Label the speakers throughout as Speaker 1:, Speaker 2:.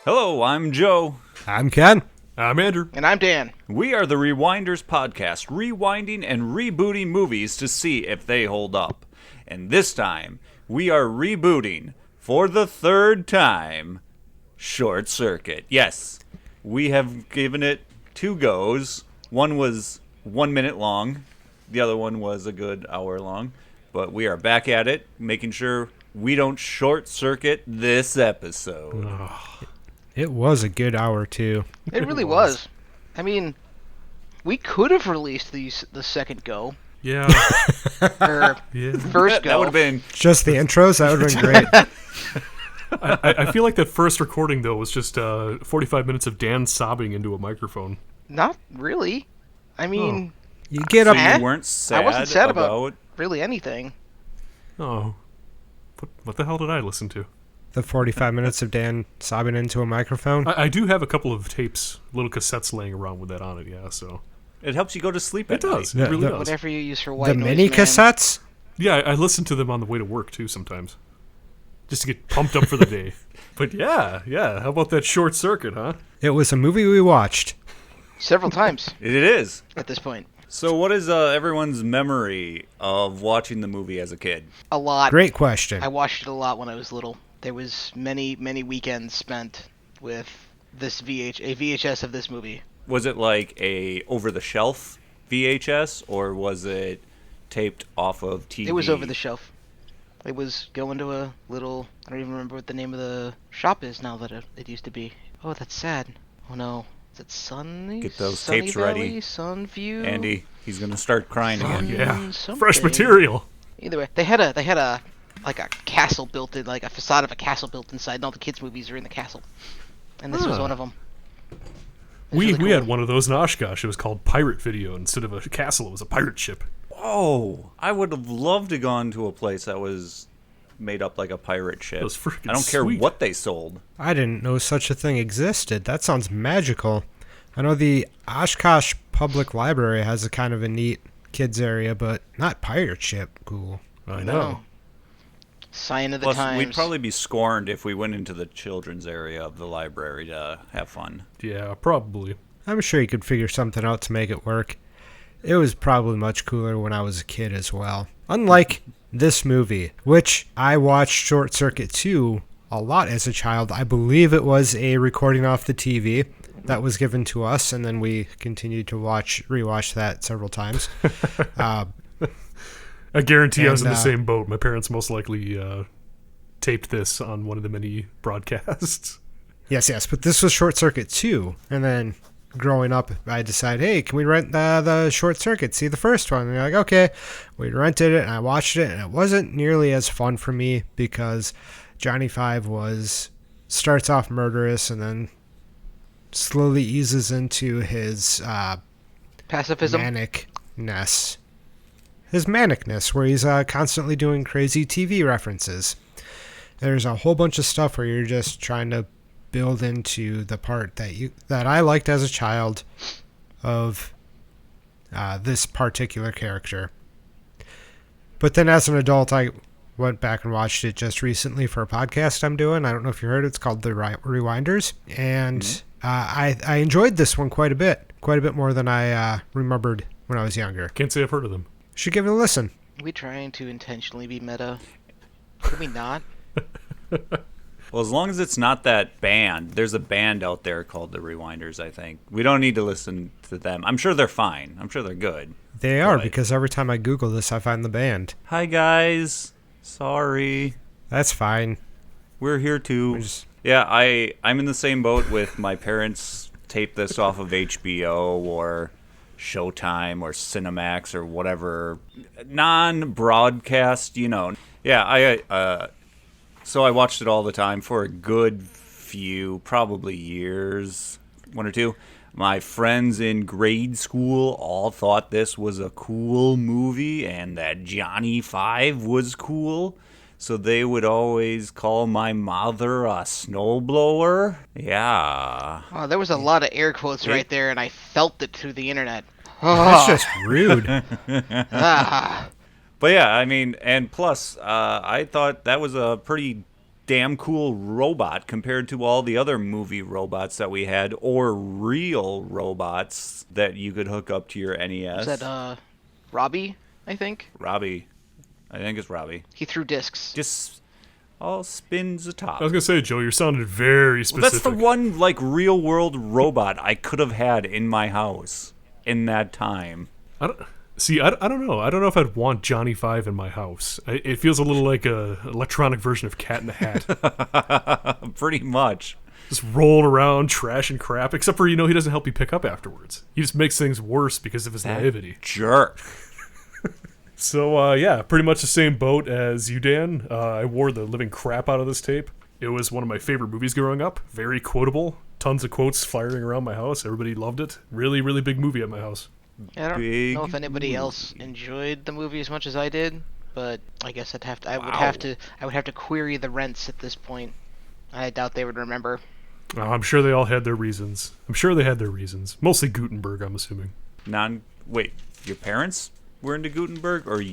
Speaker 1: Hello, I'm Joe.
Speaker 2: I'm Ken.
Speaker 3: I'm Andrew.
Speaker 4: And I'm Dan.
Speaker 1: We are the Rewinders podcast, rewinding and rebooting movies to see if they hold up. And this time, we are rebooting, for the third time, Short Circuit. Yes, we have given it 2 goes. One was 1 minute long. The other one was a good hour long. But we are back at it, making sure we don't short circuit this episode.
Speaker 2: It was a good hour, too.
Speaker 4: It really was. I mean, we could have released the second go.
Speaker 3: Yeah.
Speaker 4: Or
Speaker 3: Yeah.
Speaker 4: first go.
Speaker 1: That would have been...
Speaker 2: Just the intros? That would have been great.
Speaker 3: I feel like that first recording, though, was just 45 minutes of Dan sobbing into a microphone.
Speaker 4: Not really. I mean,
Speaker 2: You get
Speaker 1: So
Speaker 2: up...
Speaker 1: you weren't sad
Speaker 4: I wasn't sad about
Speaker 1: about...
Speaker 4: really anything.
Speaker 3: Oh. What the hell did I listen to?
Speaker 2: The 45 minutes of Dan sobbing into a microphone.
Speaker 3: I do have a couple of tapes, little cassettes laying around with that on it, yeah, so.
Speaker 1: It helps you go to sleep
Speaker 3: It
Speaker 1: at night.
Speaker 3: does. It really does.
Speaker 4: Whatever you use for white
Speaker 2: The
Speaker 4: noise,
Speaker 2: mini
Speaker 4: man.
Speaker 2: cassettes?
Speaker 3: Yeah, I listen to them on the way to work, too, sometimes. Just to get pumped up for the day. But yeah. How about that Short Circuit, huh?
Speaker 2: It was a movie we watched.
Speaker 4: Several times
Speaker 1: It is.
Speaker 4: at this point.
Speaker 1: So what is everyone's memory of watching the movie as a kid?
Speaker 4: A lot.
Speaker 2: Great question.
Speaker 4: I watched it a lot when I was little. There was many weekends spent with this a VHS of this movie.
Speaker 1: Was it like a over-the-shelf VHS, or was it taped off of TV?
Speaker 4: It was over the shelf. It was going to a little... I don't even remember what the name of the shop is now that it used to be. Oh, that's sad. Oh no. Is it Sunny?
Speaker 1: Get those
Speaker 4: Sunny
Speaker 1: tapes
Speaker 4: Valley?
Speaker 1: ready.
Speaker 4: Sunview?
Speaker 1: Andy, he's gonna start crying again.
Speaker 3: Yeah.
Speaker 4: Something.
Speaker 3: Fresh material.
Speaker 4: Either way, they had a like a castle built in, like a facade of a castle built inside, and all the kids' movies are in the castle. And this was
Speaker 3: Huh.
Speaker 4: one of them.
Speaker 3: We had one of those in Oshkosh. It was called Pirate Video. Instead of a castle, it was a pirate ship.
Speaker 1: Oh, I would have loved to gone to a place that was made up like a pirate ship.
Speaker 3: That was freaking
Speaker 1: I don't care
Speaker 3: sweet.
Speaker 1: what they sold.
Speaker 2: I didn't know such a thing existed. That sounds magical. I know the Oshkosh Public Library has a kind of a neat kids area, but not pirate ship. Cool.
Speaker 3: I
Speaker 4: No.
Speaker 3: know.
Speaker 4: Sign of the
Speaker 1: Plus,
Speaker 4: times.
Speaker 1: we'd probably be scorned if we went into the children's area of the library to have fun.
Speaker 3: Yeah, probably.
Speaker 2: I'm sure you could figure something out to make it work. It was probably much cooler when I was a kid as well. Unlike this movie, which I watched Short Circuit 2 a lot as a child. I believe it was a recording off the TV that was given to us, and then we continued to rewatch that several times.
Speaker 3: I guarantee I was in
Speaker 2: And,
Speaker 3: the same boat. My parents most likely taped this on one of the many broadcasts.
Speaker 2: Yes, but this was Short Circuit 2, and then growing up, I decided, hey, can we rent the Short Circuit, see the first one? And they're like, okay. We rented it, and I watched it, and it wasn't nearly as fun for me because Johnny Five starts off murderous and then slowly eases into his
Speaker 4: Pacifism.
Speaker 2: manicness. His manicness, where he's constantly doing crazy TV references. There's a whole bunch of stuff where you're just trying to build into the part that I liked as a child of this particular character. But then as an adult, I went back and watched it just recently for a podcast I'm doing. I don't know if you heard it. It's called The Rewinders. And I enjoyed this one quite a bit more than I remembered when I was younger.
Speaker 3: Can't say I've heard of them.
Speaker 2: Should give it a listen.
Speaker 4: Are we trying to intentionally be meta? Could we not?
Speaker 1: Well, as long as it's not that band. There's a band out there called the Rewinders, I think. We don't need to listen to them. I'm sure they're fine. I'm sure they're good.
Speaker 2: They are,
Speaker 1: Right.
Speaker 2: because every time I Google this, I find the band.
Speaker 1: Hi, guys. Sorry.
Speaker 2: That's fine.
Speaker 1: We're here too. Yeah, I'm in the same boat with my parents taped this off of HBO or Showtime or Cinemax or whatever non-broadcast, Yeah, so I watched it all the time for a good few, probably years, 1 or 2. My friends in grade school all thought this was a cool movie and that Johnny Five was cool. So they would always call my mother a snowblower. Yeah.
Speaker 4: Oh, there was a lot of air quotes right there, and I felt it through the internet.
Speaker 2: That's just rude.
Speaker 4: Ah.
Speaker 1: But yeah, I mean, and plus, I thought that was a pretty damn cool robot compared to all the other movie robots that we had, or real robots that you could hook up to your NES.
Speaker 4: Is that Robbie? I think.
Speaker 1: Robbie. I think it's Robbie.
Speaker 4: He threw discs.
Speaker 1: Just all spins atop.
Speaker 3: I was gonna say, Joe, you're sounding very specific.
Speaker 1: That's the one real world robot I could have had in my house in that time.
Speaker 3: I don't know. I don't know if I'd want Johnny Five in my house. It feels a little like a electronic version of Cat in the Hat.
Speaker 1: Pretty much.
Speaker 3: Just rolling around, trash and crap. Except for, he doesn't help you pick up afterwards. He just makes things worse because of his naivety.
Speaker 1: Jerk.
Speaker 3: So, pretty much the same boat as you, Dan. I wore the living crap out of this tape. It was one of my favorite movies growing up. Very quotable. Tons of quotes firing around my house. Everybody loved it. Really, really big movie at my house.
Speaker 4: I don't know if anybody else enjoyed the movie as much as I did, but I guess I would have to query the rents at this point. I doubt they would remember.
Speaker 3: I'm sure they all had their reasons. Mostly Guttenberg, I'm assuming.
Speaker 1: Wait, your parents were into Guttenberg, or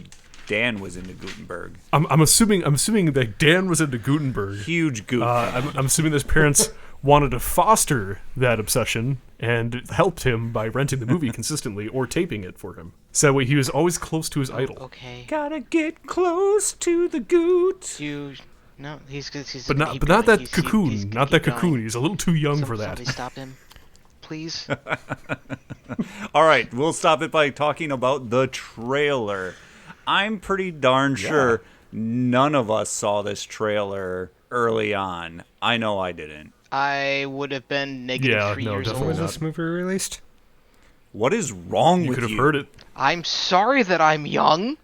Speaker 1: Dan was into Guttenberg?
Speaker 3: I'm assuming that Dan was into Guttenberg.
Speaker 1: Huge Guttenberg.
Speaker 3: I'm assuming his parents wanted to foster that obsession and helped him by renting the movie consistently or taping it for him. So that way he was always close to his idol.
Speaker 4: Okay.
Speaker 1: Gotta get close to the goot.
Speaker 4: No, he's
Speaker 3: But not that cocoon. Not that cocoon. He's a little too young for that.
Speaker 4: Somebody stop him, please.
Speaker 1: All right, we'll stop it by talking about the trailer. I'm pretty darn sure none of us saw this trailer early on. I know I didn't.
Speaker 4: I would have been negative 3 years
Speaker 3: definitely
Speaker 4: old.
Speaker 2: When was this movie released?
Speaker 1: What is wrong with you?
Speaker 3: You could have heard it.
Speaker 4: I'm sorry that I'm young.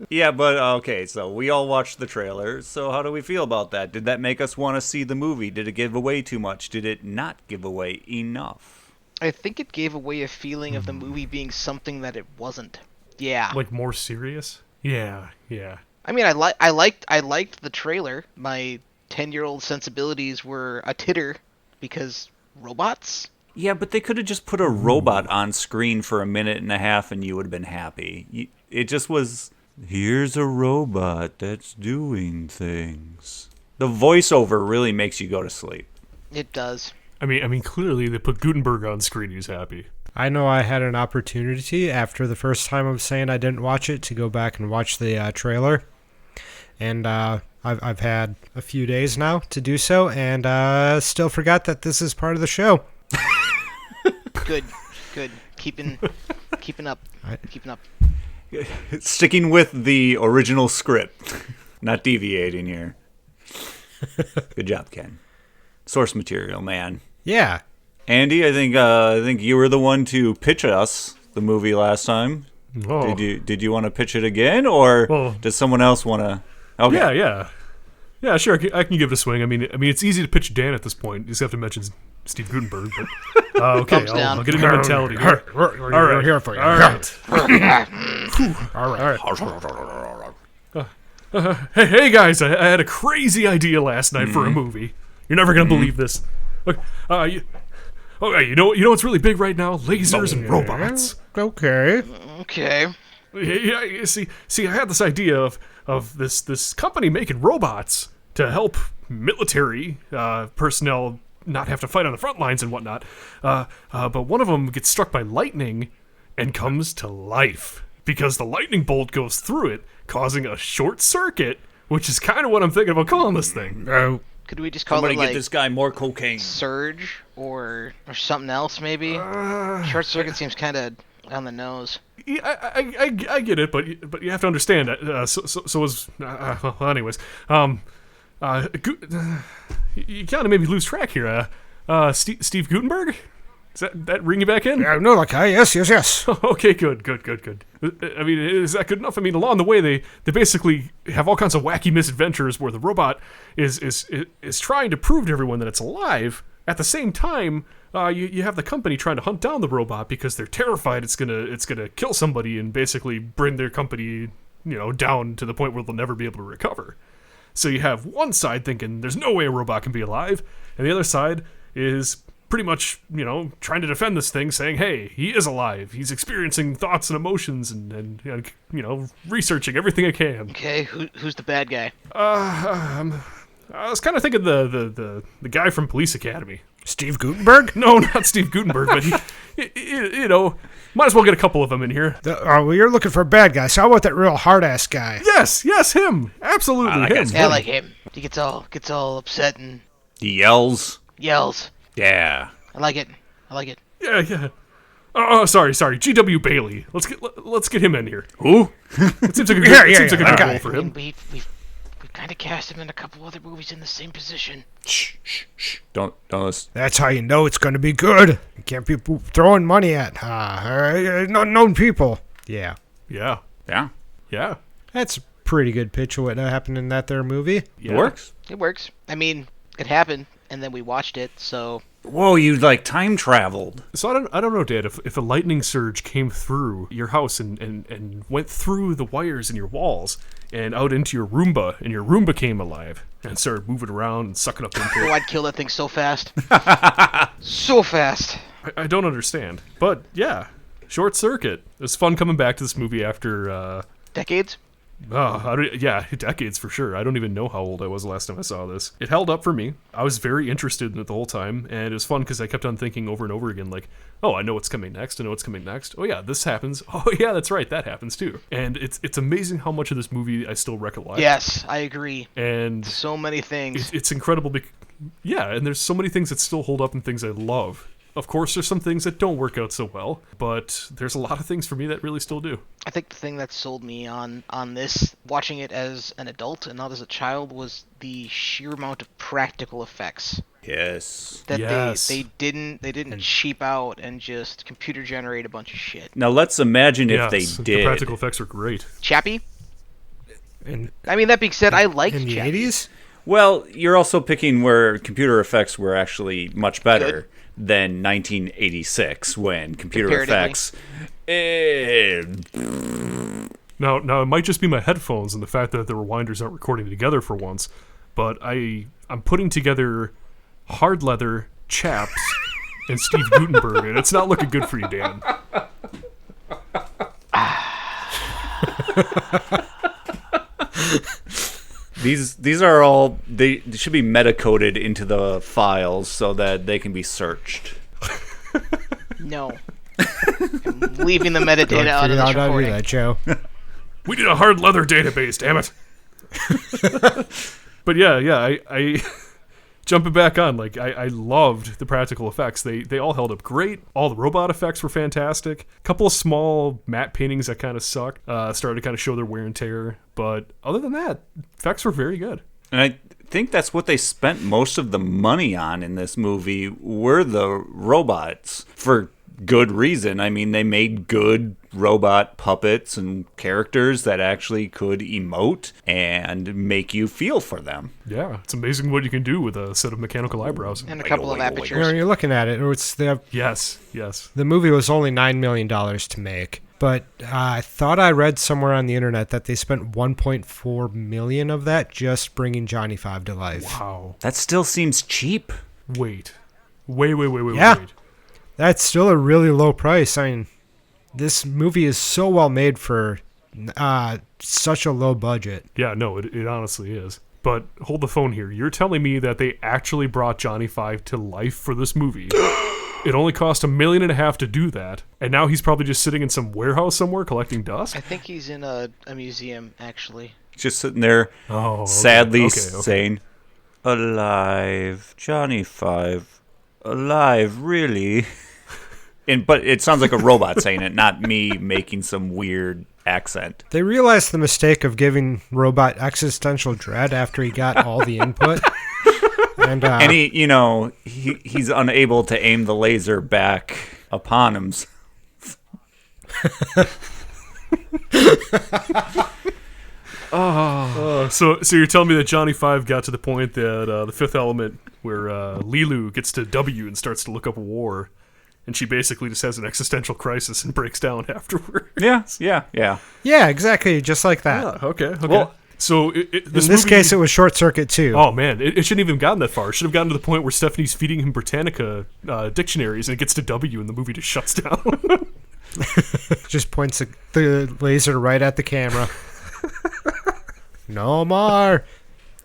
Speaker 1: Yeah, but okay, so we all watched the trailer, so how do we feel about that? Did that make us want to see the movie? Did it give away too much? Did it not give away enough?
Speaker 4: I think it gave away a feeling of the movie being something that it wasn't. Yeah.
Speaker 3: Like more serious? Yeah.
Speaker 4: I mean, I liked the trailer. My 10-year-old sensibilities were a titter because robots?
Speaker 1: Yeah, but they could have just put a robot on screen for a minute and a half and you would have been happy. It just was, here's a robot that's doing things. The voiceover really makes you go to sleep.
Speaker 4: It does.
Speaker 3: I mean, clearly they put Guttenberg on screen. He's happy.
Speaker 2: I know I had an opportunity after the first time of saying I didn't watch it to go back and watch the trailer. And I've had a few days now to do so, and still forgot that this is part of the show.
Speaker 4: Good. Keeping up. Keeping up.
Speaker 1: Sticking with the original script, not deviating here. Good job, Ken. Source material, man.
Speaker 2: Yeah.
Speaker 1: Andy, I think you were the one to pitch us the movie last time.
Speaker 3: Oh.
Speaker 1: Did you want to pitch it again, or does someone else want to? Okay.
Speaker 3: Yeah, sure. I can give it a swing. I mean, it's easy to pitch Dan at this point. You just have to mention Steve Guttenberg. But okay, I'll get into mentality here. All right,
Speaker 2: we're here for you.
Speaker 3: All right. Hey guys, I had a crazy idea last night for a movie. You're never gonna believe this. Look, you know what's really big right now? Lasers and robots.
Speaker 2: Okay.
Speaker 4: Okay.
Speaker 3: Yeah. See, I had this idea of this company making robots to help military personnel not have to fight on the front lines and whatnot. But one of them gets struck by lightning and comes to life because the lightning bolt goes through it, causing a short circuit, which is kind of what I'm thinking about calling this thing.
Speaker 4: Could we just call
Speaker 1: Somebody
Speaker 4: it like
Speaker 1: get this guy more cocaine.
Speaker 4: Surge or something else maybe? Short circuit seems kind of on the nose.
Speaker 3: Yeah, I get it, but you have to understand. Anyways, you kind of made me lose track here. Steve Guttenberg? Does that ring you back in?
Speaker 2: No, like, yes.
Speaker 3: Okay, good. I mean, is that good enough? I mean, along the way, they basically have all kinds of wacky misadventures where the robot is trying to prove to everyone that it's alive. At the same time, you have the company trying to hunt down the robot because they're terrified it's gonna kill somebody and basically bring their company, down to the point where they'll never be able to recover. So you have one side thinking there's no way a robot can be alive, and the other side is pretty much, trying to defend this thing, saying, hey, he is alive. He's experiencing thoughts and emotions and researching everything I can.
Speaker 4: Okay, who's the bad guy?
Speaker 3: I was kind of thinking the guy from Police Academy.
Speaker 2: Steve Guttenberg?
Speaker 3: No, not Steve Guttenberg, but he might as well get a couple of them in here.
Speaker 2: Well, you're looking for a bad guy, so how about that real hard-ass guy?
Speaker 3: Yes, him. Absolutely, him.
Speaker 4: Yeah, I like him. He gets all upset and
Speaker 1: He yells.
Speaker 4: yells.
Speaker 1: Yeah.
Speaker 4: I like it.
Speaker 3: Yeah. Oh, sorry. G.W. Bailey. Let's get him in here.
Speaker 1: Who?
Speaker 3: It seems like a good
Speaker 2: that guy.
Speaker 3: role for him.
Speaker 4: We've kind of cast him in a couple other movies in the same position.
Speaker 1: Shh. Don't listen.
Speaker 2: That's how you know it's going to be good. You can't be throwing money at unknown people. Yeah.
Speaker 3: Yeah.
Speaker 2: That's a pretty good pitch of what happened in that there movie.
Speaker 3: Yeah.
Speaker 1: It works.
Speaker 4: It works. I mean, it happened, and then we watched it, so...
Speaker 1: Whoa, you time traveled.
Speaker 3: So I don't know, Dad, if a lightning surge came through your house and went through the wires in your walls and out into your Roomba, and your Roomba came alive and started moving around and sucking up input.
Speaker 4: Oh, I'd kill that thing so fast. So fast.
Speaker 3: I don't understand. But, yeah, Short Circuit. It was fun coming back to this movie after...
Speaker 4: Decades?
Speaker 3: Decades for sure. I don't even know how old I was the last time I saw this. It held up for me. I was very interested in it the whole time, and it was fun because I kept on thinking over and over again, like, oh, I know what's coming next. Oh yeah, this happens. Oh yeah, that's right, that happens too. And it's amazing how much of this movie I still recollect.
Speaker 4: Yes, I agree.
Speaker 3: And
Speaker 4: so many things.
Speaker 3: It's incredible. And there's so many things that still hold up and things I love. Of course, there's some things that don't work out so well, but there's a lot of things for me that really still do.
Speaker 4: I think the thing that sold me on this, watching it as an adult and not as a child, was the sheer amount of practical effects.
Speaker 1: Yes.
Speaker 4: That
Speaker 3: Yes.
Speaker 4: they didn't cheap out and just computer generate a bunch of shit.
Speaker 1: Now let's imagine if they
Speaker 3: Yes,
Speaker 1: did.
Speaker 3: The practical effects were great.
Speaker 4: Chappie?
Speaker 2: In
Speaker 4: I mean, that being said, I liked
Speaker 2: the
Speaker 4: Chappie.
Speaker 2: 80s?
Speaker 1: Well, you're also picking where computer effects were actually much better
Speaker 4: Good.
Speaker 1: than 1986 when computer
Speaker 4: Comparatively.
Speaker 1: effects.
Speaker 3: Now it might just be my headphones and the fact that the rewinders aren't recording together for once, but I'm putting together hard leather, chaps, and Steve Guttenberg, and it's not looking good for you, Dan.
Speaker 1: These are all they should be meta-coded into the files so that they can be searched.
Speaker 4: No. I'm leaving the metadata out of
Speaker 2: Figured
Speaker 4: this
Speaker 2: out how to do
Speaker 4: recording.
Speaker 2: that, Joe.
Speaker 3: We need a hard leather database, damn it. But I jumping back on, I loved the practical effects. They all held up great. All the robot effects were fantastic. A couple of small matte paintings that kind of sucked. Started to kind of show their wear and tear. But other than that, effects were very good.
Speaker 1: And I think that's what they spent most of the money on in this movie were the robots for good reason. I mean, they made good robot puppets and characters that actually could emote and make you feel for them.
Speaker 3: Yeah, it's amazing what you can do with a set of mechanical eyebrows.
Speaker 4: And a couple of
Speaker 1: wiggle, wiggle.
Speaker 4: apertures.
Speaker 2: When you're looking at it,
Speaker 3: Yes.
Speaker 2: the movie was only $9 million to make. But I thought I read somewhere on the internet that they spent $1.4 million of that just bringing Johnny Five to life.
Speaker 3: Wow.
Speaker 1: That still seems cheap.
Speaker 3: Wait.
Speaker 2: Yeah. That's still a really low price. I mean, this movie is so well made for such a low budget.
Speaker 3: Yeah, no, it honestly is. But hold the phone here. You're telling me that they actually brought Johnny Five to life for this movie. It only cost $1.5 million to do that, and now he's probably just sitting in some warehouse somewhere collecting dust?
Speaker 4: I think he's in a museum, actually.
Speaker 1: Just sitting there
Speaker 3: Oh, okay.
Speaker 1: sadly
Speaker 3: Okay.
Speaker 1: saying, "Alive, Johnny Five, alive, really?" But it sounds like a robot saying it, not me making some weird accent.
Speaker 2: They realized the mistake of giving Robot existential dread after he got all the input. And
Speaker 1: he's unable to aim the laser back upon him.
Speaker 3: So you're telling me that Johnny Five got to the point that the Fifth Element, where Lilu gets to W and starts to look up war, and she basically just has an existential crisis and breaks down afterward.
Speaker 1: Yeah.
Speaker 2: yeah, exactly, just like that.
Speaker 3: Okay.
Speaker 1: Well,
Speaker 3: So
Speaker 2: In this case, it was Short Circuit too.
Speaker 3: Oh man, it shouldn't even have gotten that far. It should have gotten to the point where Stephanie's feeding him Britannica dictionaries, and it gets to W, and the movie just shuts down.
Speaker 2: Just points the laser right at the camera. No more.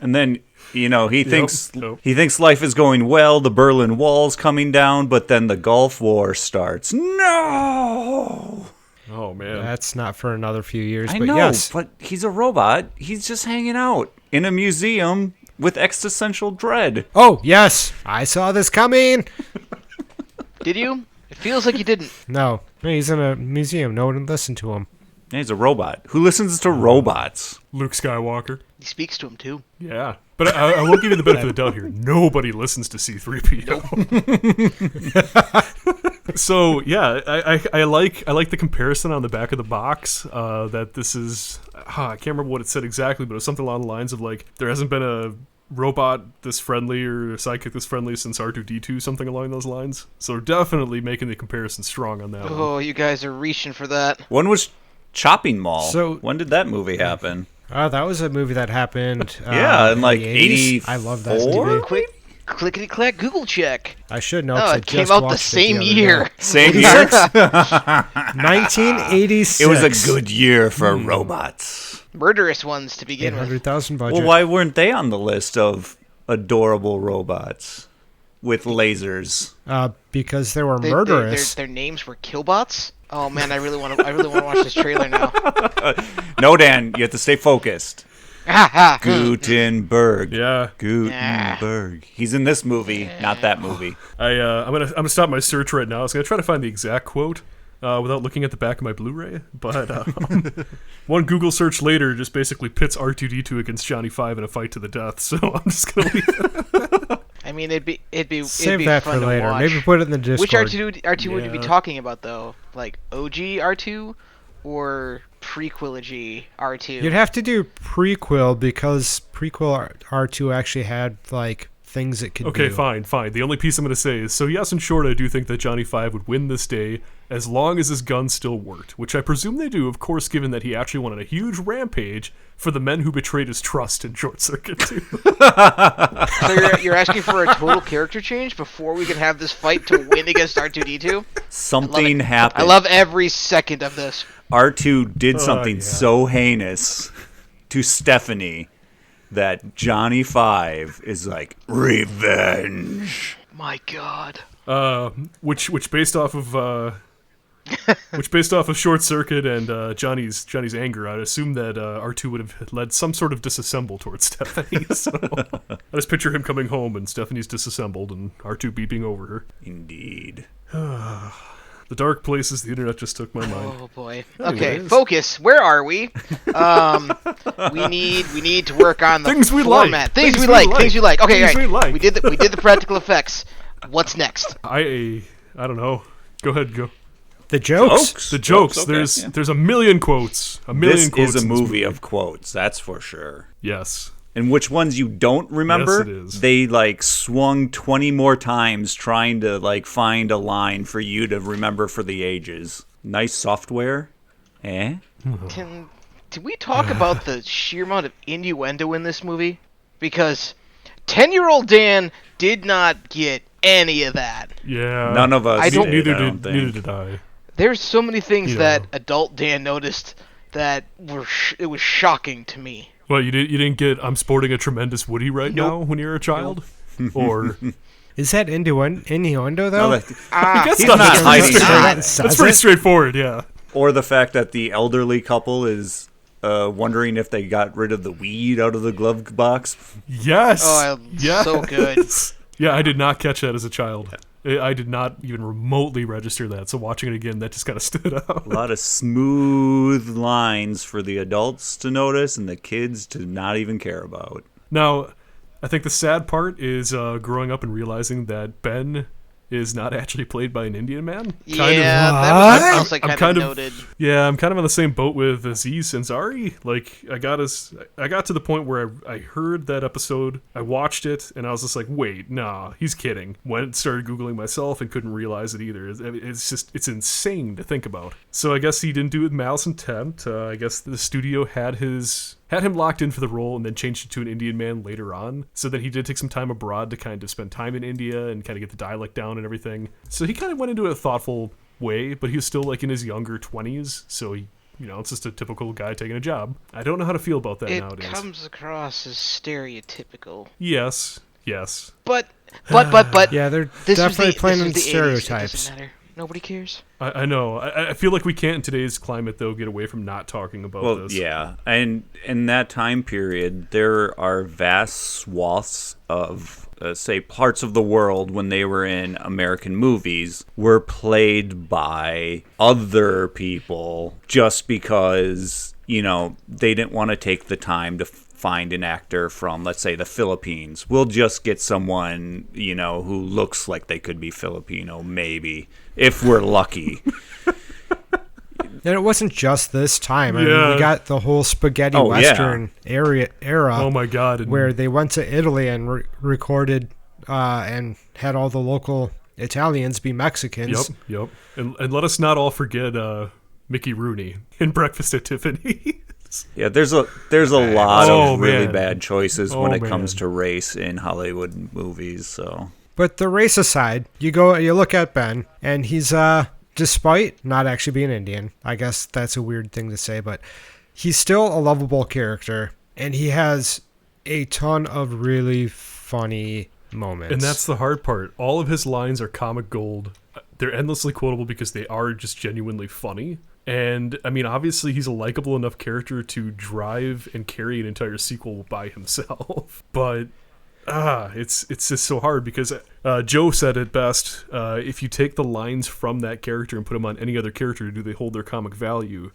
Speaker 1: And then, he thinks life is going well, the Berlin Wall's coming down, but then the Gulf War starts. No!
Speaker 3: Oh man.
Speaker 2: That's not for another few years,
Speaker 1: I
Speaker 2: but
Speaker 1: know,
Speaker 2: yes.
Speaker 1: but he's a robot. He's just hanging out in a museum with existential dread.
Speaker 2: Oh, yes. I saw this coming.
Speaker 4: Did you? It feels like you didn't.
Speaker 2: No. He's in a museum. No one would listen to him.
Speaker 1: Yeah, he's a robot. Who listens to robots?
Speaker 3: Luke Skywalker.
Speaker 4: He speaks to him too.
Speaker 3: Yeah. But I won't give you the benefit of the doubt here. Nobody listens to C-3PO. So, yeah, I like the comparison on the back of the box that this is... I can't remember what it said exactly, but it was something along the lines of, like, there hasn't been a robot this friendly or a sidekick this friendly since R2-D2, something along those lines. So definitely making the comparison strong on that one.
Speaker 4: Oh, you guys are reaching for that.
Speaker 1: When was Chopping Mall?
Speaker 2: So-
Speaker 1: when did that movie happen?
Speaker 2: That was a movie that happened.
Speaker 1: Yeah, in like
Speaker 2: the 80s.
Speaker 1: 84?
Speaker 2: I love that movie.
Speaker 4: Quick, clickety-clack Google check.
Speaker 2: I should know.
Speaker 4: Oh,
Speaker 2: 'cause I
Speaker 4: it came
Speaker 2: just
Speaker 4: out the
Speaker 2: watched it
Speaker 4: same
Speaker 2: other
Speaker 4: year.
Speaker 2: day.
Speaker 1: Same year?
Speaker 2: 1986.
Speaker 1: It was a good year for robots.
Speaker 4: Murderous ones to begin with.
Speaker 2: 800,000 budget.
Speaker 1: Well, why weren't they on the list of adorable robots with lasers?
Speaker 2: Because they were
Speaker 4: They-
Speaker 2: murderous.
Speaker 4: Their names were Killbots. Oh man, I really want to watch this trailer now.
Speaker 1: No, Dan, you have to stay focused. Guttenberg.
Speaker 3: Yeah.
Speaker 1: Guttenberg. He's in this movie, not that movie.
Speaker 3: I'm gonna stop my search right now. I was gonna try to find the exact quote without looking at the back of my Blu-ray, but one Google search later just basically pits R2-D2 against Johnny 5 in a fight to the death. So I'm just gonna leave it.
Speaker 4: I mean, it'd be
Speaker 2: Save that
Speaker 4: fun
Speaker 2: for later.
Speaker 4: to watch.
Speaker 2: Maybe put it in the Discord.
Speaker 4: Which R2 would you be
Speaker 3: Yeah.
Speaker 4: talking about though? Like OG R2 or prequelogy R2?
Speaker 2: You'd have to do prequel because prequel R2 actually had like things it could do.
Speaker 3: Okay, fine. The only piece I'm going to say is, so yes, in short, I do think that Johnny 5 would win this day as long as his gun still worked, which I presume they do, of course, given that he actually went on a huge rampage for the men who betrayed his trust in Short Circuit 2.
Speaker 4: So you're asking for a total character change before we can have this fight to win against R2-D2?
Speaker 1: Something happened.
Speaker 4: I love every second of this.
Speaker 1: R2 did something
Speaker 3: yeah.
Speaker 1: so heinous to Stephanie that Johnny 5 is like, revenge.
Speaker 4: My God.
Speaker 3: Which based off of Short Circuit and Johnny's anger, I'd assume that R2 would have led some sort of disassemble towards Stephanie. So I just picture him coming home and Stephanie's disassembled and R2 beeping over her.
Speaker 1: Indeed.
Speaker 3: The dark places the internet just took my mind.
Speaker 4: Oh boy. Okay,
Speaker 3: Anyways.
Speaker 4: focus. Where are we? We need to work on the
Speaker 3: Things we like.
Speaker 4: format.
Speaker 3: Things
Speaker 4: Things we
Speaker 3: we
Speaker 4: like.
Speaker 3: like.
Speaker 4: Things we like. Okay,
Speaker 3: Things
Speaker 4: right.
Speaker 3: we like.
Speaker 4: We did the practical effects. What's next?
Speaker 3: I don't know. Go ahead, go.
Speaker 2: The jokes.
Speaker 3: The jokes.
Speaker 1: Okay,
Speaker 3: There's a million quotes.
Speaker 1: This
Speaker 3: Quotes
Speaker 1: is a
Speaker 3: in this
Speaker 1: movie of quotes, that's for sure.
Speaker 3: Yes.
Speaker 1: And which ones you don't remember,
Speaker 3: Yes, it is.
Speaker 1: they like swung 20 more times trying to like find a line for you to remember for the ages. Nice software. Eh?
Speaker 4: Can we talk about the sheer amount of innuendo in this movie? Because 10-year-old Dan did not get any of that.
Speaker 3: Yeah.
Speaker 1: None of us did,
Speaker 3: Neither
Speaker 1: I don't think.
Speaker 3: neither did I.
Speaker 4: There's so many things
Speaker 3: Yeah.
Speaker 4: that adult Dan noticed that it was shocking to me.
Speaker 3: Well, you didn't get I'm sporting a tremendous Woody right
Speaker 4: Nope.
Speaker 3: now when you're a child? Or
Speaker 2: Is that innuendo though?
Speaker 1: No, that-
Speaker 3: I guess
Speaker 1: He's
Speaker 3: not.
Speaker 1: not hiding
Speaker 2: Straight
Speaker 1: that.
Speaker 2: out and says
Speaker 3: That's pretty
Speaker 2: it.
Speaker 3: straightforward, yeah.
Speaker 1: Or the fact that the elderly couple is wondering if they got rid of the weed out of the glove box.
Speaker 3: Yes.
Speaker 4: Oh,
Speaker 3: yes.
Speaker 4: so good.
Speaker 3: Yeah, I did not catch that as a child. I did not even remotely register that. So watching it again, that just kind of stood out.
Speaker 1: A lot of smooth lines for the adults to notice and the kids to not even care about.
Speaker 3: Now, I think the sad part is growing up and realizing that Ben is not actually played by an Indian man.
Speaker 4: Yeah,
Speaker 2: What?
Speaker 4: that was also
Speaker 3: I'm
Speaker 4: kind
Speaker 3: kind
Speaker 4: of
Speaker 3: of-
Speaker 4: noted.
Speaker 3: Yeah, I'm kind of on the same boat with Aziz Ansari. Like, I got to the point where I heard that episode, I watched it, and I was just like, wait, nah, he's kidding. Went started Googling myself and couldn't realize it either. It's insane to think about. So I guess he didn't do it with malice intent. I guess the studio had his had him locked in for the role and then changed it to an Indian man later on. So that he did take some time abroad to kind of spend time in India and kind of get the dialect down and everything. So he kind of went into it a thoughtful way, but he was still like in his younger 20s. So he, it's just a typical guy taking a job. I don't know how to feel about that nowadays.
Speaker 4: It comes across as stereotypical.
Speaker 3: Yes.
Speaker 4: But.
Speaker 2: Yeah, they're definitely playing in stereotypes.
Speaker 4: It doesn't matter. Nobody cares.
Speaker 3: I know. I feel like we can't in today's climate, though, get away from not talking about this.
Speaker 1: Yeah. And in that time period, there are vast swaths of, say, parts of the world when they were in American movies were played by other people just because, they didn't want to take the time to find an actor from, let's say, the Philippines. We'll just get someone, who looks like they could be Filipino, maybe, if we're lucky.
Speaker 2: And it wasn't just this time. I mean, we got the whole spaghetti western era.
Speaker 3: Oh my God!
Speaker 2: Where they went to Italy and recorded and had all the local Italians be Mexicans.
Speaker 3: Yep. And let us not all forget Mickey Rooney in Breakfast at Tiffany's.
Speaker 1: Yeah, there's a lot of really bad choices when it comes to race in Hollywood movies. So,
Speaker 2: but the race aside, you look at Ben, and he's despite not actually being Indian, I guess that's a weird thing to say, but he's still a lovable character, and he has a ton of really funny moments.
Speaker 3: And that's the hard part. All of his lines are comic gold. They're endlessly quotable because they are just genuinely funny. And, I mean, obviously he's a likable enough character to drive and carry an entire sequel by himself. But, it's just so hard because Joe said it best. If you take the lines from that character and put them on any other character, do they hold their comic value?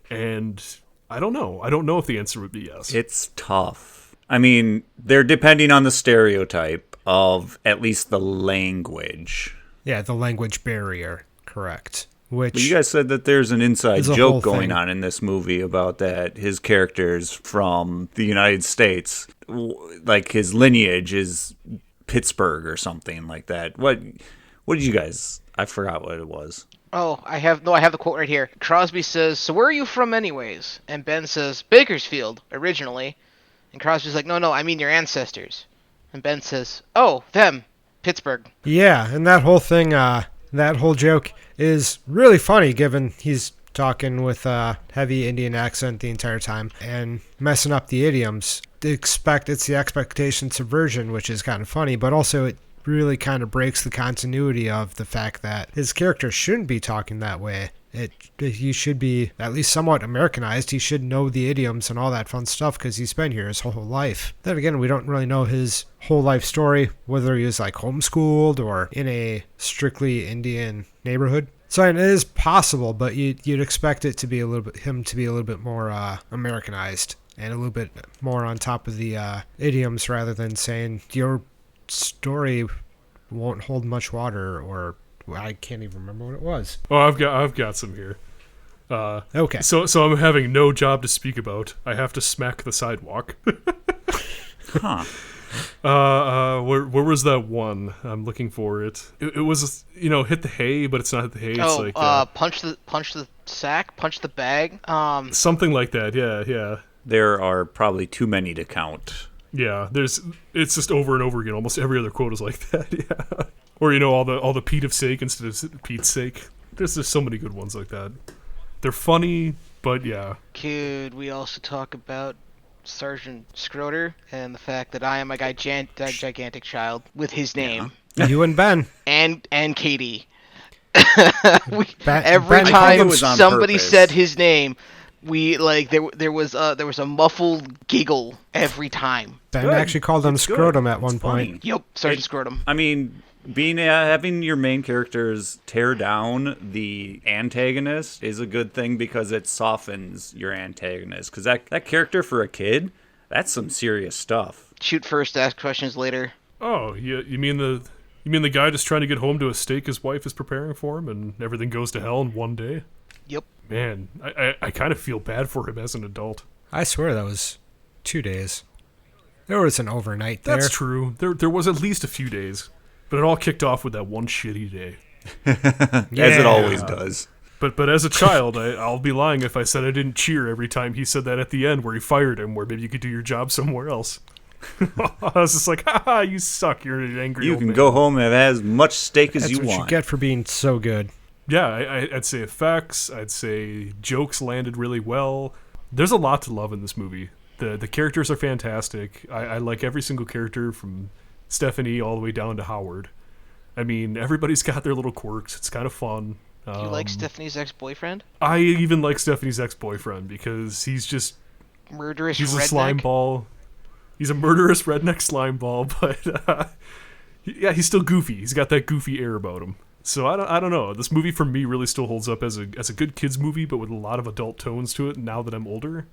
Speaker 3: And I don't know. I don't know if the answer would be yes.
Speaker 1: It's tough. I mean, they're depending on the stereotype of at least the language.
Speaker 2: Yeah, the language barrier. Correct. Which
Speaker 1: you guys said that there's an inside joke going on in this movie about that his character's from the United States, like his lineage is Pittsburgh or something like that. What did you guys? I forgot what it was.
Speaker 4: Oh, I have the quote right here. Crosby says, "So where are you from, anyways?" And Ben says, "Bakersfield, originally." And Crosby's like, "No, I mean your ancestors." And Ben says, "Oh, them, Pittsburgh."
Speaker 2: Yeah, and that whole thing, that whole joke is really funny given he's talking with a heavy Indian accent the entire time and messing up the idioms. It's the expectation subversion, which is kind of funny, but also it really kind of breaks the continuity of the fact that his character shouldn't be talking that way. He should be at least somewhat Americanized. He should know the idioms and all that fun stuff because he's been here his whole life. Then again, we don't really know his whole life story, whether he was like homeschooled or in a strictly Indian neighborhood. So it is possible, but you'd expect it to be a little bit more Americanized and a little bit more on top of the idioms rather than saying your story won't hold much water or I can't even remember what it was.
Speaker 3: Oh, I've got some here.
Speaker 2: Okay.
Speaker 3: So I'm having no job to speak about. I have to smack the sidewalk.
Speaker 1: Huh.
Speaker 3: Where was that one? I'm looking for it. It was hit the hay, but it's not hit the hay. It's
Speaker 4: punch the sack, punch the bag.
Speaker 3: Something like that. Yeah.
Speaker 1: There are probably too many to count.
Speaker 3: Yeah, it's just over and over again. Almost every other quote is like that. Yeah. Or all the Pete of sake instead of Pete's sake. There's so many good ones like that. They're funny, but yeah.
Speaker 4: Could we also talk about Sergeant Schroeder and the fact that I am a gigantic child with his name?
Speaker 2: Yeah. You and Ben.
Speaker 4: and Katie.
Speaker 2: Ben
Speaker 4: Every time somebody
Speaker 1: purpose.
Speaker 4: said his name, we there was a muffled giggle every time.
Speaker 2: Ben
Speaker 1: Good.
Speaker 2: actually called him
Speaker 1: It's
Speaker 2: Scrotum
Speaker 1: good.
Speaker 2: at one
Speaker 1: It's
Speaker 2: point.
Speaker 1: funny.
Speaker 4: Yep, Sergeant Scrotum.
Speaker 1: I mean, having your main characters tear down the antagonist is a good thing because it softens your antagonist. Because that character for a kid, that's some serious stuff.
Speaker 4: Shoot first, ask questions later.
Speaker 3: Oh, you mean the guy just trying to get home to a steak his wife is preparing for him, and everything goes to hell in one day?
Speaker 4: Yep.
Speaker 3: Man, I kind of feel bad for him as an adult.
Speaker 2: I swear that was 2 days. There was an overnight there.
Speaker 3: That's true. There was at least a few days, but it all kicked off with that one shitty day.
Speaker 1: As it always does.
Speaker 3: But as a child, I'll be lying if I said I didn't cheer every time he said that at the end where he fired him, where maybe you could do your job somewhere else. I was just like, ha, you suck. You're an angry
Speaker 1: You
Speaker 3: old
Speaker 1: can
Speaker 3: man.
Speaker 1: go home and have as much steak as
Speaker 2: That's
Speaker 1: you
Speaker 2: what
Speaker 1: want.
Speaker 2: you get for being so good.
Speaker 3: Yeah, I'd say effects. I'd say jokes landed really well. There's a lot to love in this movie. The characters are fantastic. I like every single character from Stephanie all the way down to Howard. I mean, everybody's got their little quirks. It's kind of fun.
Speaker 4: Do you like Stephanie's ex-boyfriend?
Speaker 3: I even like Stephanie's ex-boyfriend because he's a
Speaker 4: Redneck?
Speaker 3: slime ball. He's a murderous redneck slime ball, but yeah, he's still goofy. He's got that goofy air about him. So I don't know. This movie for me really still holds up as a good kids movie, but with a lot of adult tones to it now that I'm older.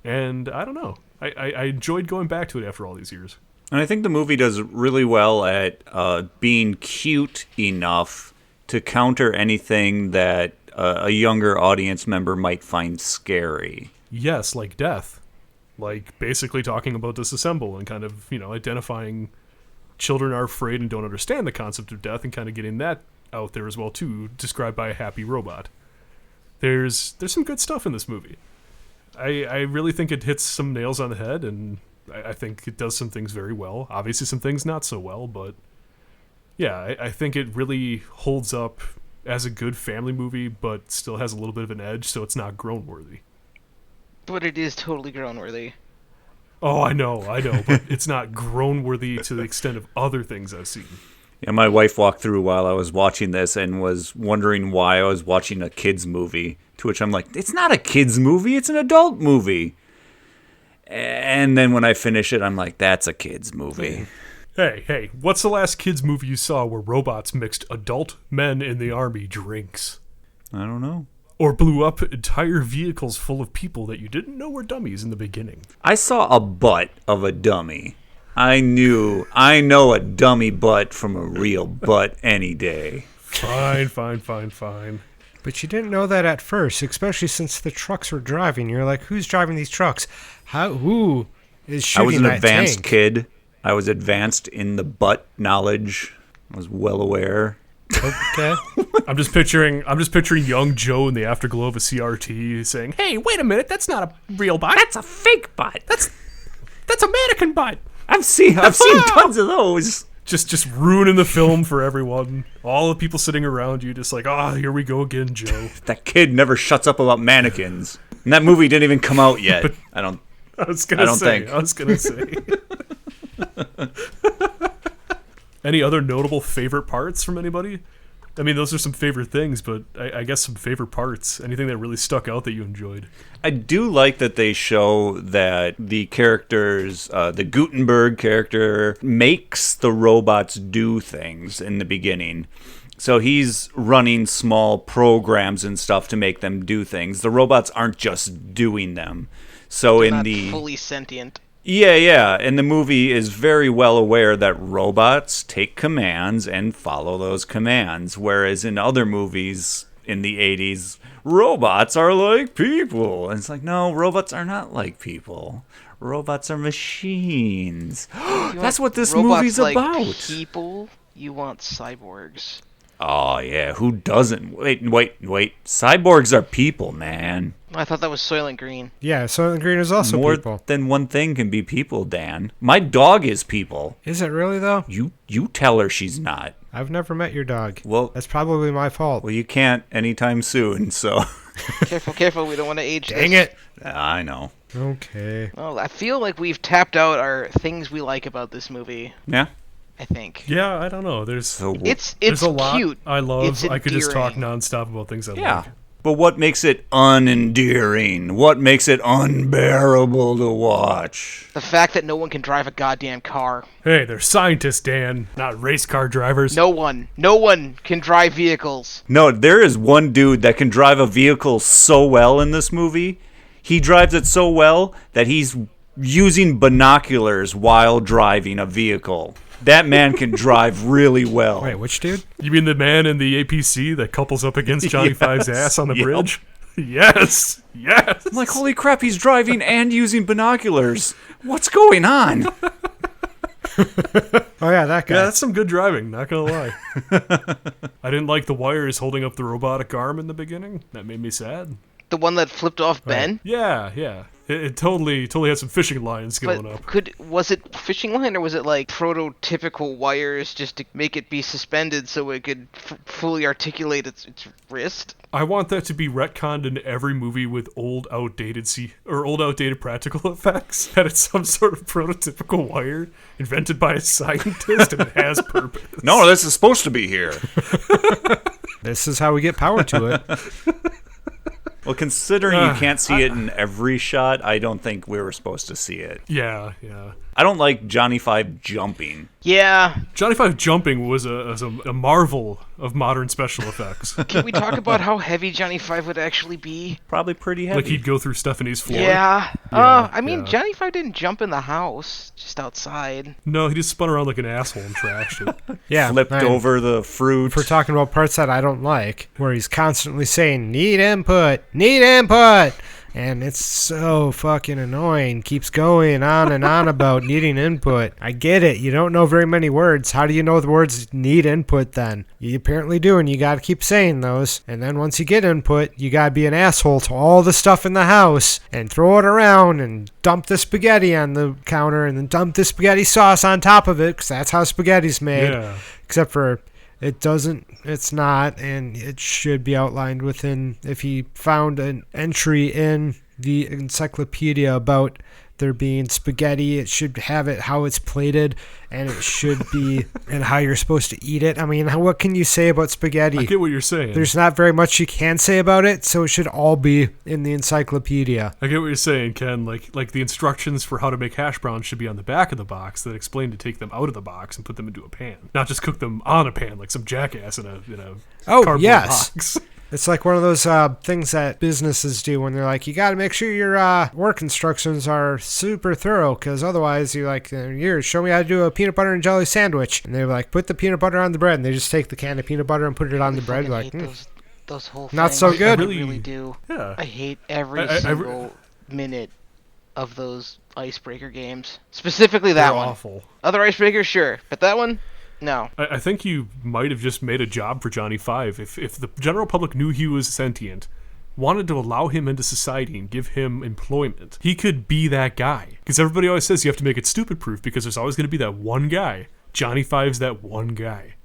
Speaker 3: And I don't know. I enjoyed going back to it after all these years.
Speaker 1: And I think the movie does really well at being cute enough to counter anything that a younger audience member might find scary.
Speaker 3: Yes, like death. Like basically talking about disassemble and kind of, identifying children are afraid and don't understand the concept of death and kind of getting that out there as well too, described by a happy robot. There's some good stuff in this movie. I really think it hits some nails on the head, and I think it does some things very well. Obviously some things not so well, but yeah, I think it really holds up as a good family movie, but still has a little bit of an edge, so it's not grown-worthy.
Speaker 4: But it is totally grown-worthy.
Speaker 3: Oh, I know, but it's not grown-worthy to the extent of other things I've seen.
Speaker 1: Yeah, my wife walked through while I was watching this and was wondering why I was watching a kids movie, to which I'm like, it's not a kids movie, it's an adult movie. And then when I finish it, I'm like, that's a kids movie.
Speaker 3: Hey, what's the last kids movie you saw where robots mixed adult men in the army drinks?
Speaker 1: I don't know.
Speaker 3: Or blew up entire vehicles full of people that you didn't know were dummies in the beginning?
Speaker 1: I saw a butt of a dummy. I know a dummy butt from a real butt any day.
Speaker 3: Fine.
Speaker 2: But you didn't know that at first, especially since the trucks were driving. You're like, who's driving these trucks? Who is shooting
Speaker 1: I was an
Speaker 2: that
Speaker 1: advanced
Speaker 2: tank?
Speaker 1: kid. I was advanced in the butt knowledge. I was well aware.
Speaker 2: Okay.
Speaker 3: I'm just picturing young Joe in the afterglow of a CRT saying, "Hey, wait a minute, that's not a real butt.
Speaker 1: That's a fake butt.
Speaker 3: That's a mannequin butt."
Speaker 1: I've seen tons of those.
Speaker 3: Just ruining the film for everyone. All the people sitting around you, just like, here we go again, Joe.
Speaker 1: That kid never shuts up about mannequins. And that movie didn't even come out yet. I
Speaker 3: was gonna say. Any other notable favorite parts from anybody? I mean, those are some favorite things, but I guess some favorite parts. Anything that really stuck out that you enjoyed?
Speaker 1: I do like that they show that the characters, the Guttenberg character, makes the robots do things in the beginning. So he's running small programs and stuff to make them do things. The robots aren't just doing them. So
Speaker 4: They're
Speaker 1: in
Speaker 4: not
Speaker 1: the
Speaker 4: fully sentient.
Speaker 1: Yeah. And the movie is very well aware that robots take commands and follow those commands. Whereas in other movies in the 80s, robots are like people. And it's like, no, robots are not like people. Robots are machines. That's what this movie's
Speaker 4: like
Speaker 1: about.
Speaker 4: People, you want cyborgs.
Speaker 1: Oh, yeah. Who doesn't? Wait. Cyborgs are people, man.
Speaker 4: I thought that was Soylent Green.
Speaker 2: Yeah, Soylent Green is also
Speaker 1: More
Speaker 2: people.
Speaker 1: than one thing can be people, Dan. My dog is people.
Speaker 2: Is it really, though?
Speaker 1: You tell her she's not.
Speaker 2: I've never met your dog.
Speaker 1: Well,
Speaker 2: That's probably my fault.
Speaker 1: you can't anytime soon, so.
Speaker 4: Careful, we don't want to age
Speaker 2: Dang
Speaker 4: this.
Speaker 2: it.
Speaker 1: I know.
Speaker 2: Okay.
Speaker 4: Well, I feel like we've tapped out our things we like about this movie,
Speaker 1: Yeah.
Speaker 4: I think.
Speaker 3: Yeah, I don't know. There's
Speaker 4: It's
Speaker 3: there's a lot
Speaker 4: cute.
Speaker 3: I love.
Speaker 4: It's
Speaker 3: I could just talk
Speaker 4: endearing.
Speaker 3: nonstop about things I
Speaker 1: Yeah.
Speaker 3: like.
Speaker 1: But what makes it unendearing? What makes it unbearable to watch?
Speaker 4: The fact that no one can drive a goddamn car.
Speaker 3: Hey, they're scientists, Dan, not race car drivers.
Speaker 4: No one can drive vehicles.
Speaker 1: No, there is one dude that can drive a vehicle so well in this movie. He drives it so well that he's using binoculars while driving a vehicle. That man can drive really well.
Speaker 2: Wait, which dude?
Speaker 3: You mean the man in the APC that couples up against Johnny
Speaker 1: Yes.
Speaker 3: Five's ass on the
Speaker 1: Yep.
Speaker 3: bridge? Yes.
Speaker 1: I'm like, holy crap, he's driving and using binoculars. What's going on?
Speaker 2: Oh yeah, that guy.
Speaker 3: Yeah, that's some good driving, not gonna lie. I didn't like the wires holding up the robotic arm in the beginning. That made me sad.
Speaker 4: The one that flipped off Ben?
Speaker 3: Yeah. It totally had some fishing lines going
Speaker 4: But
Speaker 3: up.
Speaker 4: was it fishing line or was it like prototypical wires just to make it be suspended so it could fully articulate its wrist?
Speaker 3: I want that to be retconned in every movie with old outdated practical effects. That it's some sort of prototypical wire invented by a scientist and it has purpose.
Speaker 1: No, this is supposed to be here.
Speaker 2: This is how we get power to it.
Speaker 1: Well, considering you can't see it in every shot, I don't think we were supposed to see it.
Speaker 3: Yeah.
Speaker 1: I don't like Johnny Five jumping.
Speaker 4: Yeah.
Speaker 3: Johnny Five jumping was a marvel of modern special effects.
Speaker 4: Can we talk about how heavy Johnny Five would actually be?
Speaker 1: Probably pretty heavy.
Speaker 3: Like he'd go through Stephanie's floor.
Speaker 4: Yeah. I mean,
Speaker 3: yeah.
Speaker 4: Johnny Five didn't jump in the house, just outside.
Speaker 3: No, he just spun around like an asshole and trashed it.
Speaker 2: Yeah,
Speaker 1: Flipped
Speaker 2: man.
Speaker 1: over the fruit.
Speaker 2: If we're talking about parts that I don't like, where he's constantly saying, need input, and it's so fucking annoying. Keeps going on and on about needing input. I get it. You don't know very many words. How do you know the words need input then? You apparently do, and you gotta keep saying those. And then once you get input, you gotta be an asshole to all the stuff in the house and throw it around and dump the spaghetti on the counter and then dump the spaghetti sauce on top of it, because that's how spaghetti's made.
Speaker 3: Yeah.
Speaker 2: Except for it's not, and it should be outlined within, if he found an entry in the encyclopedia about there being spaghetti, it should have it how it's plated, and it should be and how you're supposed to eat it. I mean, what can you say about spaghetti?
Speaker 3: I get what you're saying.
Speaker 2: There's not very much you can say about it, so it should all be in the encyclopedia.
Speaker 3: I get what you're saying, Ken. Like the instructions for how to make hash browns should be on the back of the box that explain to take them out of the box and put them into a pan, not just cook them on a pan like some jackass in a cardboard box.
Speaker 2: It's like one of those things that businesses do when they're like, you got to make sure your work instructions are super thorough, because otherwise you're like, here, show me how to do a peanut butter and jelly sandwich. And they're like, put the peanut butter on the bread. And they just take the can of peanut butter and put it on the bread. Like,
Speaker 4: those whole
Speaker 2: not
Speaker 4: things.
Speaker 2: so good.
Speaker 4: I really do.
Speaker 3: Yeah.
Speaker 4: I hate every single minute of those icebreaker games. Specifically that
Speaker 3: They're
Speaker 4: one.
Speaker 3: awful.
Speaker 4: Other icebreakers, sure. But that one? No.
Speaker 3: I think you might have just made a job for Johnny Five. If the general public knew he was sentient, wanted to allow him into society and give him employment, he could be that guy. Because everybody always says you have to make it stupid-proof because there's always going to be that one guy. Johnny Five's that one guy.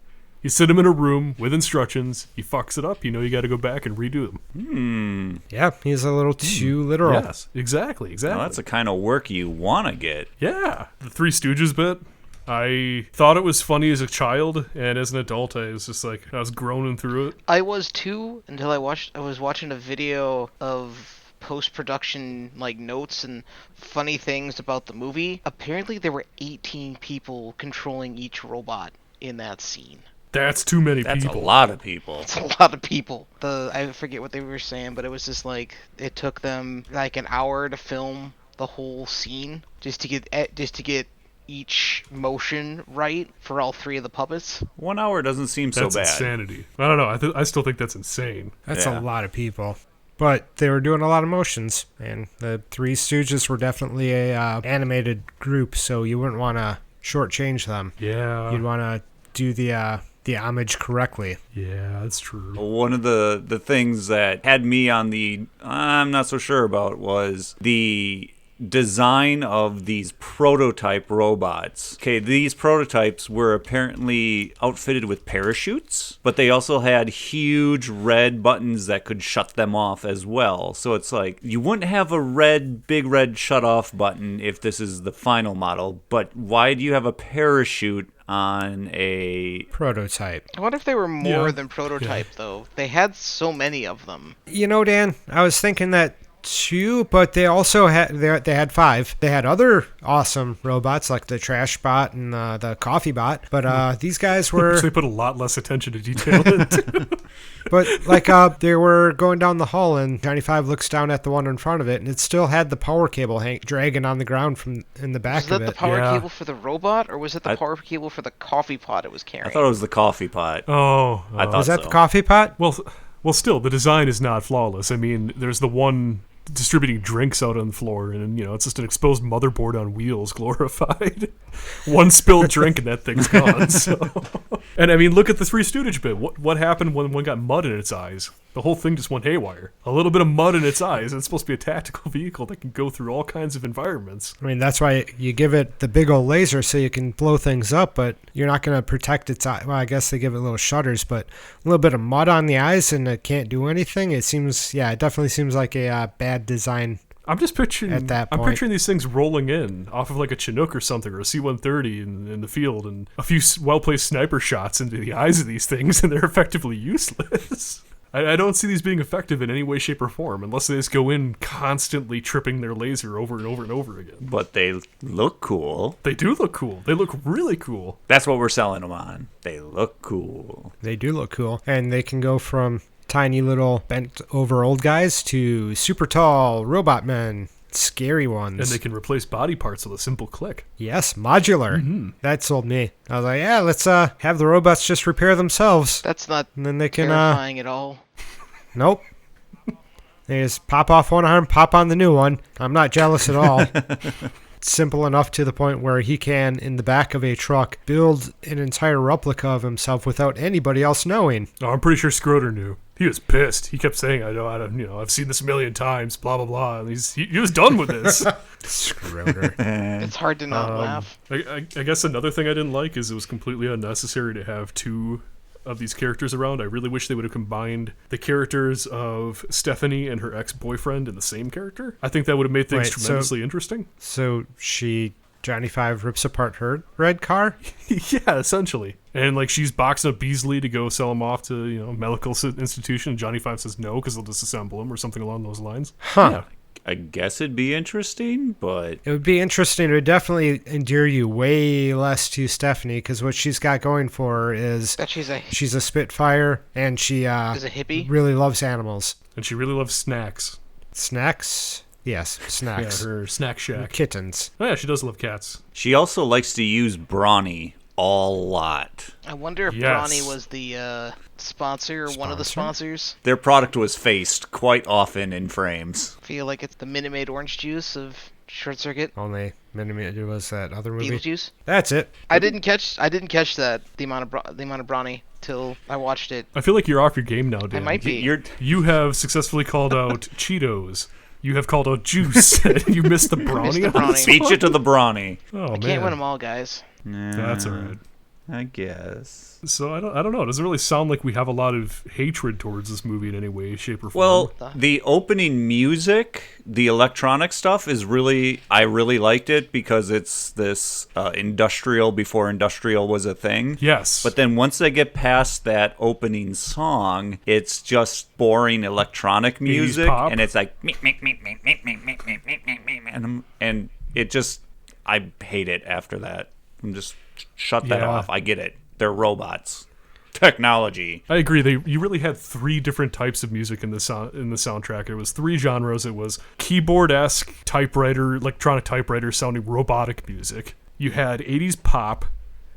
Speaker 3: You sit him in a room with instructions, he fucks it up, you got to go back and redo them.
Speaker 2: Yeah, he's a little too literal.
Speaker 3: Yes, exactly.
Speaker 1: Well, that's the kind of work you want to get.
Speaker 3: Yeah. The Three Stooges bit, I thought it was funny as a child, and as an adult, I was just like, I was groaning through it.
Speaker 4: I was too, until I was watching a video of post-production notes and funny things about the movie. Apparently there were 18 people controlling each robot in that scene.
Speaker 3: That's too many
Speaker 1: That's
Speaker 3: people.
Speaker 1: a lot of people.
Speaker 4: It's a lot of people. I forget what they were saying, but it was just it took them an hour to film the whole scene just to get each motion right for all three of the puppets.
Speaker 1: 1 hour doesn't seem so
Speaker 3: That's
Speaker 1: bad.
Speaker 3: insanity. I don't know. I still think that's insane.
Speaker 2: That's
Speaker 1: Yeah.
Speaker 2: a lot of people. But they were doing a lot of motions, and the Three Stooges were definitely a animated group, so you wouldn't want to shortchange them.
Speaker 3: Yeah.
Speaker 2: You'd want to do the homage correctly.
Speaker 3: Yeah, that's true.
Speaker 1: One of the things that had me on the I'm not so sure about was the design of these prototype robots. Okay, these prototypes were apparently outfitted with parachutes, but they also had huge red buttons that could shut them off as well. So it's like, you wouldn't have a big red shut off button if this is the final model, but why do you have a parachute on a
Speaker 2: Prototype.
Speaker 4: I wonder if they were more
Speaker 3: Yeah.
Speaker 4: than prototype, though. They had so many of them.
Speaker 2: Dan, I was thinking that too, but they also they had 5. They had other awesome robots like the trash bot and the coffee bot, but these guys were
Speaker 3: Which they put a lot less attention to detail into.
Speaker 2: but they were going down the hall, and Johnny Five looks down at the one in front of it, and it still had the power cable dragging on the ground from in the back
Speaker 4: Was
Speaker 2: of
Speaker 4: that
Speaker 2: it.
Speaker 4: the power
Speaker 3: Yeah.
Speaker 4: cable for the robot, or was it the power cable for the coffee pot it was carrying?
Speaker 1: I thought it was the coffee pot.
Speaker 3: Oh.
Speaker 1: I thought
Speaker 2: Was that
Speaker 1: so.
Speaker 2: the coffee pot?
Speaker 3: Well, still, the design is not flawless. I mean, there's the one distributing drinks out on the floor, and it's just an exposed motherboard on wheels glorified. One spilled drink and that thing's gone. So. And I mean, look at the Three Stooges bit. What happened when one got mud in its eyes? The whole thing just went haywire. A little bit of mud in its eyes, and it's supposed to be a tactical vehicle that can go through all kinds of environments.
Speaker 2: I mean, that's why you give it the big old laser so you can blow things up, but you're not going to protect its eye. Well, I guess they give it little shutters, but a little bit of mud on the eyes and it can't do anything. It definitely seems like a bad design.
Speaker 3: I'm just picturing
Speaker 2: at that point.
Speaker 3: I'm picturing these things rolling in off of like a Chinook or something, or a C-130 in the field, and a few well-placed sniper shots into the eyes of these things, and they're effectively useless. I don't see these being effective in any way, shape, or form, unless they just go in constantly tripping their laser over and over and over again.
Speaker 1: But they look cool.
Speaker 3: They do look cool. They look really cool.
Speaker 1: That's what we're selling them on. They look cool.
Speaker 2: They do look cool. And they can go from tiny little bent over old guys to super tall robot men. Scary ones.
Speaker 3: And they can replace body parts with a simple click.
Speaker 2: Yes, modular. That sold me. I was like, yeah, let's have the robots just repair themselves.
Speaker 4: That's not
Speaker 2: and then they can
Speaker 4: terrifying at all.
Speaker 2: Nope. They just pop off one arm, pop on the new one. I'm not jealous at all. Simple enough to the point where he can, in the back of a truck, build an entire replica of himself without anybody else knowing.
Speaker 3: Oh, I'm pretty sure Schroeder knew. He was pissed. He kept saying, I've seen this a million times, blah, blah, blah. And he was done with this.
Speaker 2: Schroeder.
Speaker 4: It's hard to not laugh.
Speaker 3: I guess another thing I didn't like is it was completely unnecessary to have two of these characters around. I really wish they would have combined the characters of Stephanie and her ex-boyfriend in the same character. I think that would have made things tremendously interesting.
Speaker 2: So Johnny Five rips apart her red car?
Speaker 3: Yeah, essentially. And like she's boxing up Beasley to go sell him off to a medical institution. And Johnny Five says no because they'll disassemble him or something along those lines.
Speaker 2: Huh.
Speaker 3: Yeah.
Speaker 1: I guess it'd be interesting, but...
Speaker 2: It would be interesting. It would definitely endear you way less to Stephanie, because what she's got going for her is...
Speaker 4: That she's
Speaker 2: a Spitfire, and she
Speaker 4: is a hippie.
Speaker 2: Really loves animals.
Speaker 3: And she really loves snacks.
Speaker 2: Snacks? Yes, snacks.
Speaker 3: Yeah, her snack shack.
Speaker 2: Kittens.
Speaker 3: Oh yeah, she does love cats.
Speaker 1: She also likes to use Brawny a lot.
Speaker 4: I wonder if Brawny was the sponsor or one of the sponsors.
Speaker 1: Their product was faced quite often in frames.
Speaker 4: I feel like it's the Minute Maid orange juice of Short Circuit.
Speaker 2: Only Minute Maid was that other movie.
Speaker 4: Beetlejuice.
Speaker 2: That's it.
Speaker 4: I didn't catch that the amount of Brawny till I watched it.
Speaker 3: I feel like you're off your game now, Dan.
Speaker 4: I might be.
Speaker 3: You have successly called out Cheetos. You have called out juice. You missed the Brawny.
Speaker 1: Beat you to the Brawny.
Speaker 3: Oh,
Speaker 4: I can't win them all, guys.
Speaker 3: That's all right.
Speaker 1: I guess.
Speaker 3: So I don't know. It doesn't really sound like we have a lot of hatred towards this movie in any way, shape, or form.
Speaker 1: Well, the opening music, the electronic stuff I really liked it because it's this industrial before industrial was a thing.
Speaker 3: Yes.
Speaker 1: But then once they get past that opening song, it's just boring electronic music, and it's like and it just I hate it after that. I'm just shut that off. I get it. They're robots. Technology.
Speaker 3: I agree. You really had three different types of music in the soundtrack. It was three genres. It was keyboard-esque electronic typewriter sounding robotic music. You had 80s pop,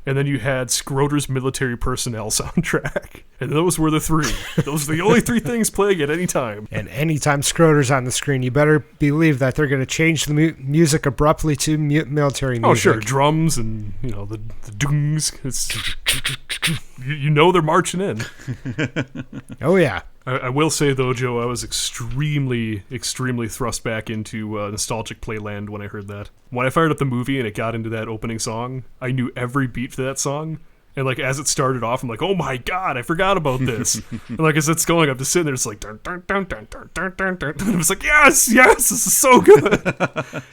Speaker 3: and then you had Schroeder's military personnel soundtrack. And those were the three. Those are the only three things playing at any time.
Speaker 2: And anytime Schroeder's on the screen, you better believe that they're going to change the music abruptly to military music.
Speaker 3: Oh, sure. Drums and, the doongs. You know they're marching in.
Speaker 2: Oh, yeah.
Speaker 3: I will say, though, Joe, I was extremely, extremely thrust back into nostalgic playland when I heard that. When I fired up the movie and it got into that opening song, I knew every beat to that song. And, as it started off, I'm like, oh, my God, I forgot about this. And, as it's going, I'm just sitting there, it's like, dun, dun, dun, dun, dun, dun, dun, dun. And I was like, yes, this is so good.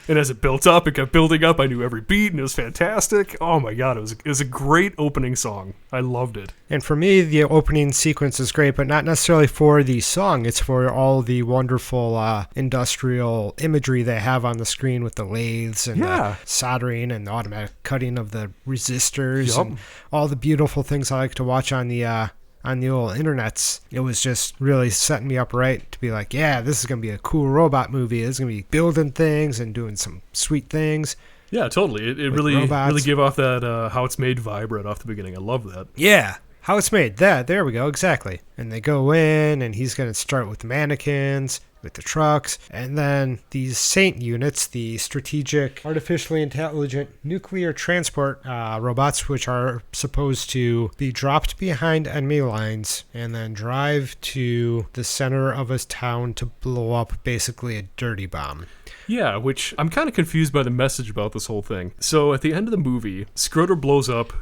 Speaker 3: And as it built up, it kept building up. I knew every beat, and it was fantastic. Oh, my God, it was a great opening song. I loved it.
Speaker 2: And for me, the opening sequence is great, but not necessarily for the song. It's for all the wonderful industrial imagery they have on the screen with the lathes and the soldering and the automatic cutting of the resistors and all the beautiful things I like to watch on the old internets. It was just really setting me up right to be like, yeah, this is going to be a cool robot movie. This is going to be building things and doing some sweet things.
Speaker 3: Yeah, totally. It really gave off that how it's made vibe right off the beginning. I love that.
Speaker 2: Yeah. How it's made. There we go, exactly. And they go in, and he's going to start with mannequins, with the trucks. And then these S.A.I.N.T units, the strategic artificially intelligent nuclear transport robots, which are supposed to be dropped behind enemy lines and then drive to the center of a town to blow up basically a dirty bomb.
Speaker 3: Yeah, which I'm kind of confused by the message about this whole thing. So at the end of the movie, Scroder blows up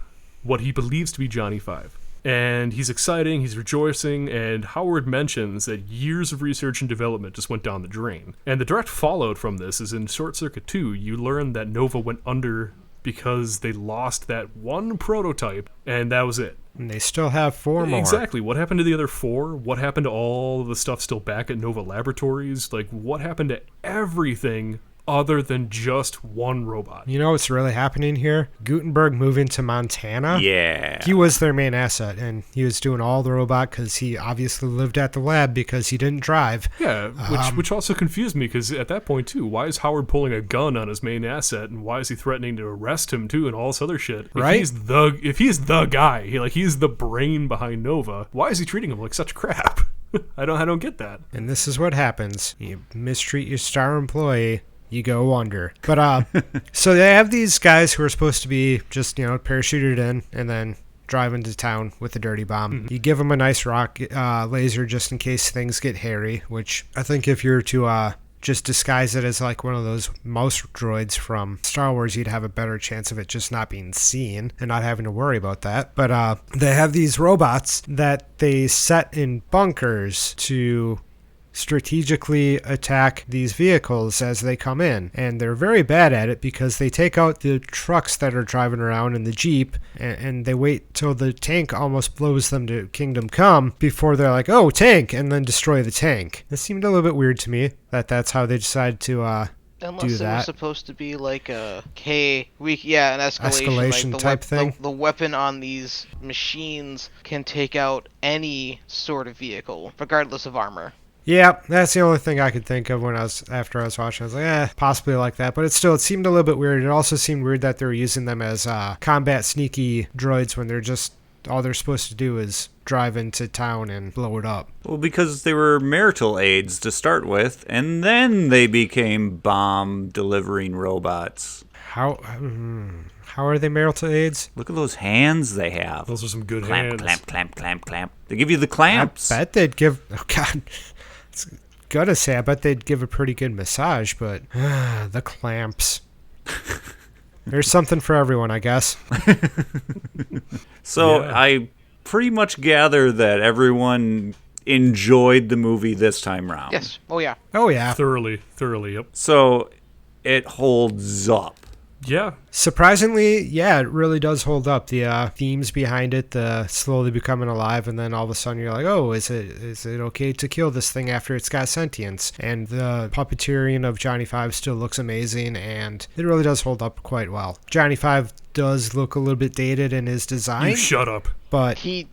Speaker 3: what he believes to be Johnny Five. And he's exciting, he's rejoicing, and Howard mentions that years of research and development just went down the drain. And the direct fallout from this is in Short Circuit 2, you learn that Nova went under because they lost that one prototype, and that was it.
Speaker 2: And they still have 4 more.
Speaker 3: Exactly. What happened to the other 4? What happened to all of the stuff still back at Nova Laboratories? Like, what happened to everything other than just one robot?
Speaker 2: You know what's really happening here? Guttenberg moving to Montana.
Speaker 1: Yeah.
Speaker 2: He was their main asset, and he was doing all the robot because he obviously lived at the lab because he didn't drive.
Speaker 3: Yeah, which also confused me, because at that point, too, why is Howard pulling a gun on his main asset, and why is he threatening to arrest him, too, and all this other shit?
Speaker 2: Right?
Speaker 3: If he's the guy, he's the brain behind Nova, why is he treating him like such crap? I don't get that.
Speaker 2: And this is what happens. You mistreat your star employee, you go under. But so they have these guys who are supposed to be just, parachuted in and then drive into town with a dirty bomb. Mm-hmm. You give them a nice rock laser just in case things get hairy, which I think if you're to just disguise it as like one of those mouse droids from Star Wars, you'd have a better chance of it just not being seen and not having to worry about that. But they have these robots that they set in bunkers to strategically attack these vehicles as they come in, and they're very bad at it because they take out the trucks that are driving around in the Jeep, and they wait till the tank almost blows them to Kingdom Come before they're like, oh, tank, and then destroy the tank. It seemed a little bit weird to me that that's how they decided to
Speaker 4: Unless it was supposed to be like an escalation like
Speaker 2: type thing.
Speaker 4: The weapon on these machines can take out any sort of vehicle, regardless of armor.
Speaker 2: Yeah, that's the only thing I could think of after I was watching. I was like, possibly like that. But it seemed a little bit weird. It also seemed weird that they were using them as combat sneaky droids when all they're supposed to do is drive into town and blow it up.
Speaker 1: Well, because they were marital aids to start with, and then they became bomb-delivering robots.
Speaker 2: How are they marital aids?
Speaker 1: Look at those hands they have.
Speaker 3: Those are some good
Speaker 1: clamp,
Speaker 3: hands.
Speaker 1: Clamp, clamp, clamp. They give you the clamps.
Speaker 2: I bet they'd give... Oh, God. Gotta say, I bet they'd give a pretty good massage, but the clamps. There's something for everyone, I guess.
Speaker 1: So I pretty much gather that everyone enjoyed the movie this time round.
Speaker 4: Yes. Oh, yeah.
Speaker 2: Oh, yeah.
Speaker 3: Thoroughly, yep.
Speaker 1: So it holds up.
Speaker 3: Yeah.
Speaker 2: Surprisingly, yeah, it really does hold up. The themes behind it, the slowly becoming alive, and then all of a sudden you're like, oh, is it okay to kill this thing after it's got sentience? And the puppeteering of Johnny Five still looks amazing, and it really does hold up quite well. Johnny Five does look a little bit dated in his design.
Speaker 3: You shut up.
Speaker 2: But
Speaker 4: he's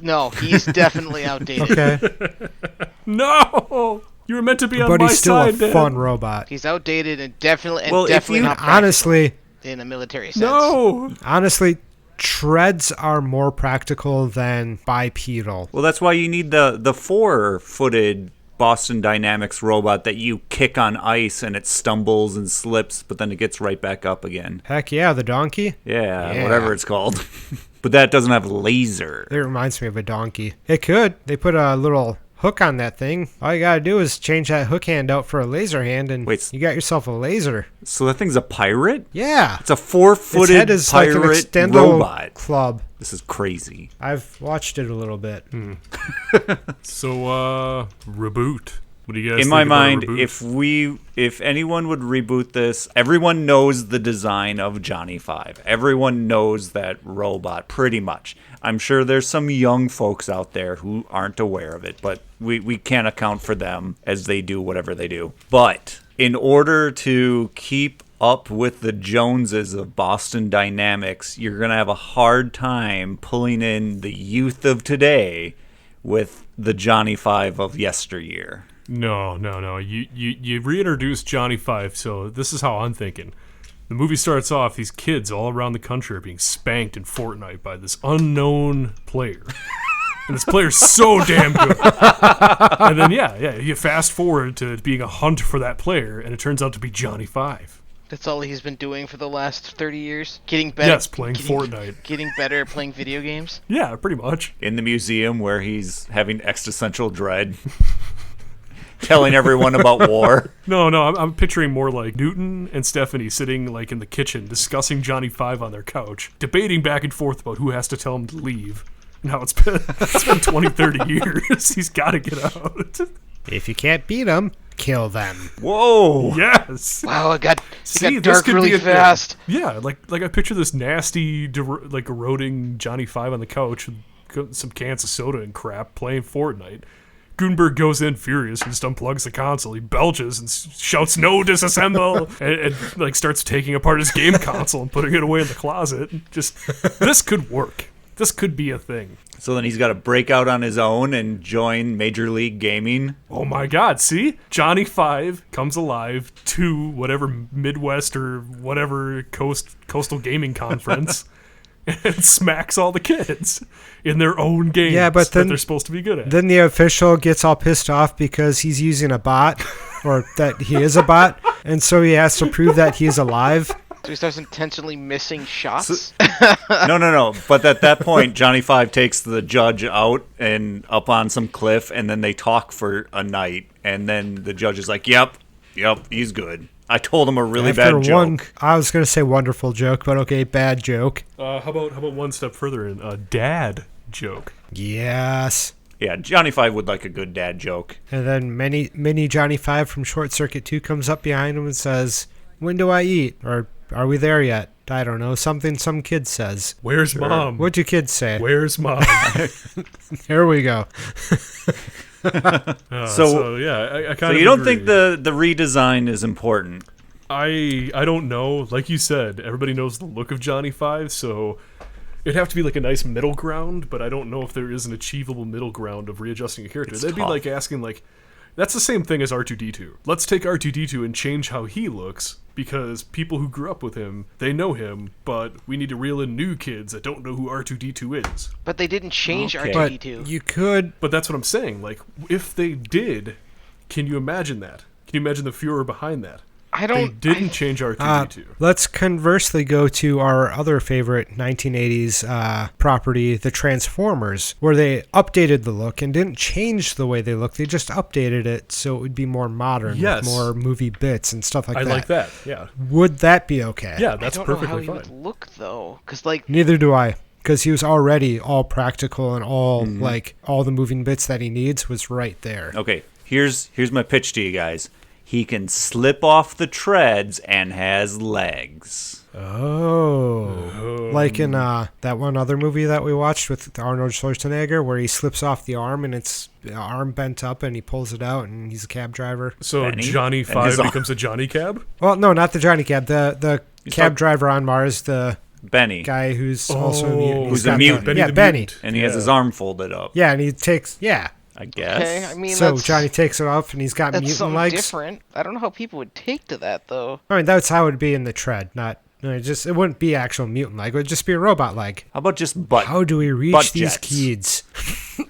Speaker 4: definitely outdated.
Speaker 2: Okay.
Speaker 3: No! You were meant to be on my side,
Speaker 2: but he's still a fun robot.
Speaker 4: He's outdated and definitely not practical.
Speaker 2: Honestly,
Speaker 4: in a military sense.
Speaker 3: No!
Speaker 2: Honestly, treads are more practical than bipedal.
Speaker 1: Well, that's why you need the 4-footed Boston Dynamics robot that you kick on ice and it stumbles and slips, but then it gets right back up again.
Speaker 2: Heck yeah, the donkey?
Speaker 1: Yeah. Whatever it's called. But that doesn't have a laser.
Speaker 2: It reminds me of a donkey. It could. They put a little hook on that thing. All you gotta do is change that hook hand out for a laser hand, and you got yourself a laser.
Speaker 1: So that thing's a pirate?
Speaker 2: Yeah.
Speaker 1: It's a 4-footed
Speaker 2: head is
Speaker 1: pirate
Speaker 2: like an extendo
Speaker 1: robot
Speaker 2: club.
Speaker 1: This is crazy.
Speaker 2: I've watched it a little bit.
Speaker 3: So, reboot. What do you guys think?
Speaker 1: In my
Speaker 3: about
Speaker 1: mind,
Speaker 3: a reboot?
Speaker 1: if anyone would reboot this, everyone knows the design of Johnny Five. Everyone knows that robot, pretty much. I'm sure there's some young folks out there who aren't aware of it, but we can't account for them as they do whatever they do. But in order to keep up with the Joneses of Boston Dynamics, you're going to have a hard time pulling in the youth of today with the Johnny Five of yesteryear.
Speaker 3: No. You reintroduced Johnny Five, so this is how I'm thinking. The movie starts off, these kids all around the country are being spanked in Fortnite by this unknown player. And this player's so damn good. And then, you fast forward to it being a hunt for that player, and it turns out to be Johnny Five.
Speaker 4: That's all he's been doing for the last 30 years? Getting better?
Speaker 3: Yes, playing Fortnite.
Speaker 4: Getting better at playing video games?
Speaker 3: Yeah, pretty much.
Speaker 1: In the museum where he's having existential dread. Telling everyone about war.
Speaker 3: No, I'm picturing more like Newton and Stephanie sitting like in the kitchen discussing Johnny Five on their couch, debating back and forth about who has to tell him to leave. Now it's been 20, 30 years. He's got to get out.
Speaker 2: If you can't beat them, kill them.
Speaker 1: Whoa.
Speaker 3: Yes.
Speaker 4: Wow, it got
Speaker 3: See,
Speaker 4: dark really fast.
Speaker 3: Yeah, like I picture this nasty, like eroding Johnny Five on the couch with some cans of soda and crap playing Fortnite. Guttenberg goes in furious and just unplugs the console. He belches and shouts, "No, disassemble!" and like starts taking apart his game console and putting it away in the closet. Just, this could work. This could be a thing.
Speaker 1: So then he's got to break out on his own and join Major League Gaming.
Speaker 3: Oh my God, see? Johnny Five comes alive to whatever Midwest or whatever coastal gaming conference and smacks all the kids in their own games
Speaker 2: but then,
Speaker 3: that they're supposed to be good at.
Speaker 2: Then the official gets all pissed off because he's using a bot, or that he is a bot, and so he has to prove that he's alive.
Speaker 4: So he starts intentionally missing shots?
Speaker 1: No. But at that point, Johnny Five takes the judge out and up on some cliff, and then they talk for a night. And then the judge is like, yep, he's good. I told him a really bad joke.
Speaker 2: I was going to say wonderful joke, but okay, bad joke.
Speaker 3: How about one step further in a dad joke?
Speaker 2: Yes.
Speaker 1: Yeah, Johnny Five would like a good dad joke.
Speaker 2: And then mini Johnny Five from Short Circuit 2 comes up behind him and says, "When do I eat?" Or, "Are we there yet?" I don't know. Something some kid says.
Speaker 3: Where's Mom?
Speaker 2: What'd your kids say?
Speaker 3: Where's Mom?
Speaker 2: There we go.
Speaker 1: So
Speaker 3: I kind
Speaker 1: So
Speaker 3: of
Speaker 1: you don't
Speaker 3: agree.
Speaker 1: think the redesign is important?
Speaker 3: I don't know. Like you said, everybody knows the look of Johnny Five, so it'd have to be like a nice middle ground, but I don't know if there is an achievable middle ground of readjusting a character. That'd be like asking, like, that's the same thing as R2-D2. Let's take R2-D2 and change how he looks, because people who grew up with him, they know him, but we need to reel in new kids that don't know who R2-D2 is.
Speaker 4: But they didn't change
Speaker 1: Okay.
Speaker 4: R2-D2.
Speaker 2: But you could.
Speaker 3: But that's what I'm saying. Like, if they did, can you imagine that? Can you imagine the furor behind that?
Speaker 4: I
Speaker 3: They
Speaker 4: don't...
Speaker 3: didn't change R2-D2.
Speaker 2: Let's conversely go to our other favorite 1980s property, the Transformers, where they updated the look and didn't change the way they look. They just updated it so it would be more modern,
Speaker 3: Yes.
Speaker 2: with more movie bits and stuff like
Speaker 3: I
Speaker 2: that.
Speaker 3: like that, yeah.
Speaker 2: Would that be okay?
Speaker 3: Yeah, that's
Speaker 4: I don't know
Speaker 3: perfectly
Speaker 4: how he
Speaker 3: fine.
Speaker 4: would look, though. Because, like...
Speaker 2: Neither do I, because he was already all practical and all like all the moving bits that he needs was right there.
Speaker 1: Okay, here's my pitch to you guys. He can slip off the treads and has legs.
Speaker 2: Oh. Like in that one other movie that we watched with Arnold Schwarzenegger where he slips off the arm and it's the arm bent up and he pulls it out and he's a cab driver.
Speaker 3: So
Speaker 1: Benny
Speaker 3: Johnny
Speaker 1: and
Speaker 3: Five
Speaker 1: his arm.
Speaker 3: becomes a Johnny Cab?
Speaker 2: Well, no, not the Johnny Cab. The cab
Speaker 1: talking-
Speaker 2: driver on Mars, the
Speaker 1: Benny.
Speaker 2: guy who's also a mutant. He's
Speaker 1: Who's a
Speaker 2: got
Speaker 1: mutant.
Speaker 3: Benny
Speaker 2: Yeah,
Speaker 3: the
Speaker 2: Benny.
Speaker 3: Mutant.
Speaker 1: And he has his arm folded up,
Speaker 2: Yeah, and he takes,
Speaker 1: I guess.
Speaker 4: Okay, I mean,
Speaker 2: so
Speaker 4: that's...
Speaker 2: Johnny takes it off and he's got
Speaker 4: That's
Speaker 2: mutant
Speaker 4: something
Speaker 2: legs.
Speaker 4: different. I don't know how people would take to that, though.
Speaker 2: I mean, that's how it would be in the tread, not... it wouldn't be actual mutant leg. It would just be a robot leg.
Speaker 1: How about just butt?
Speaker 2: How do we
Speaker 1: butt
Speaker 2: reach these
Speaker 1: jets.
Speaker 2: kids?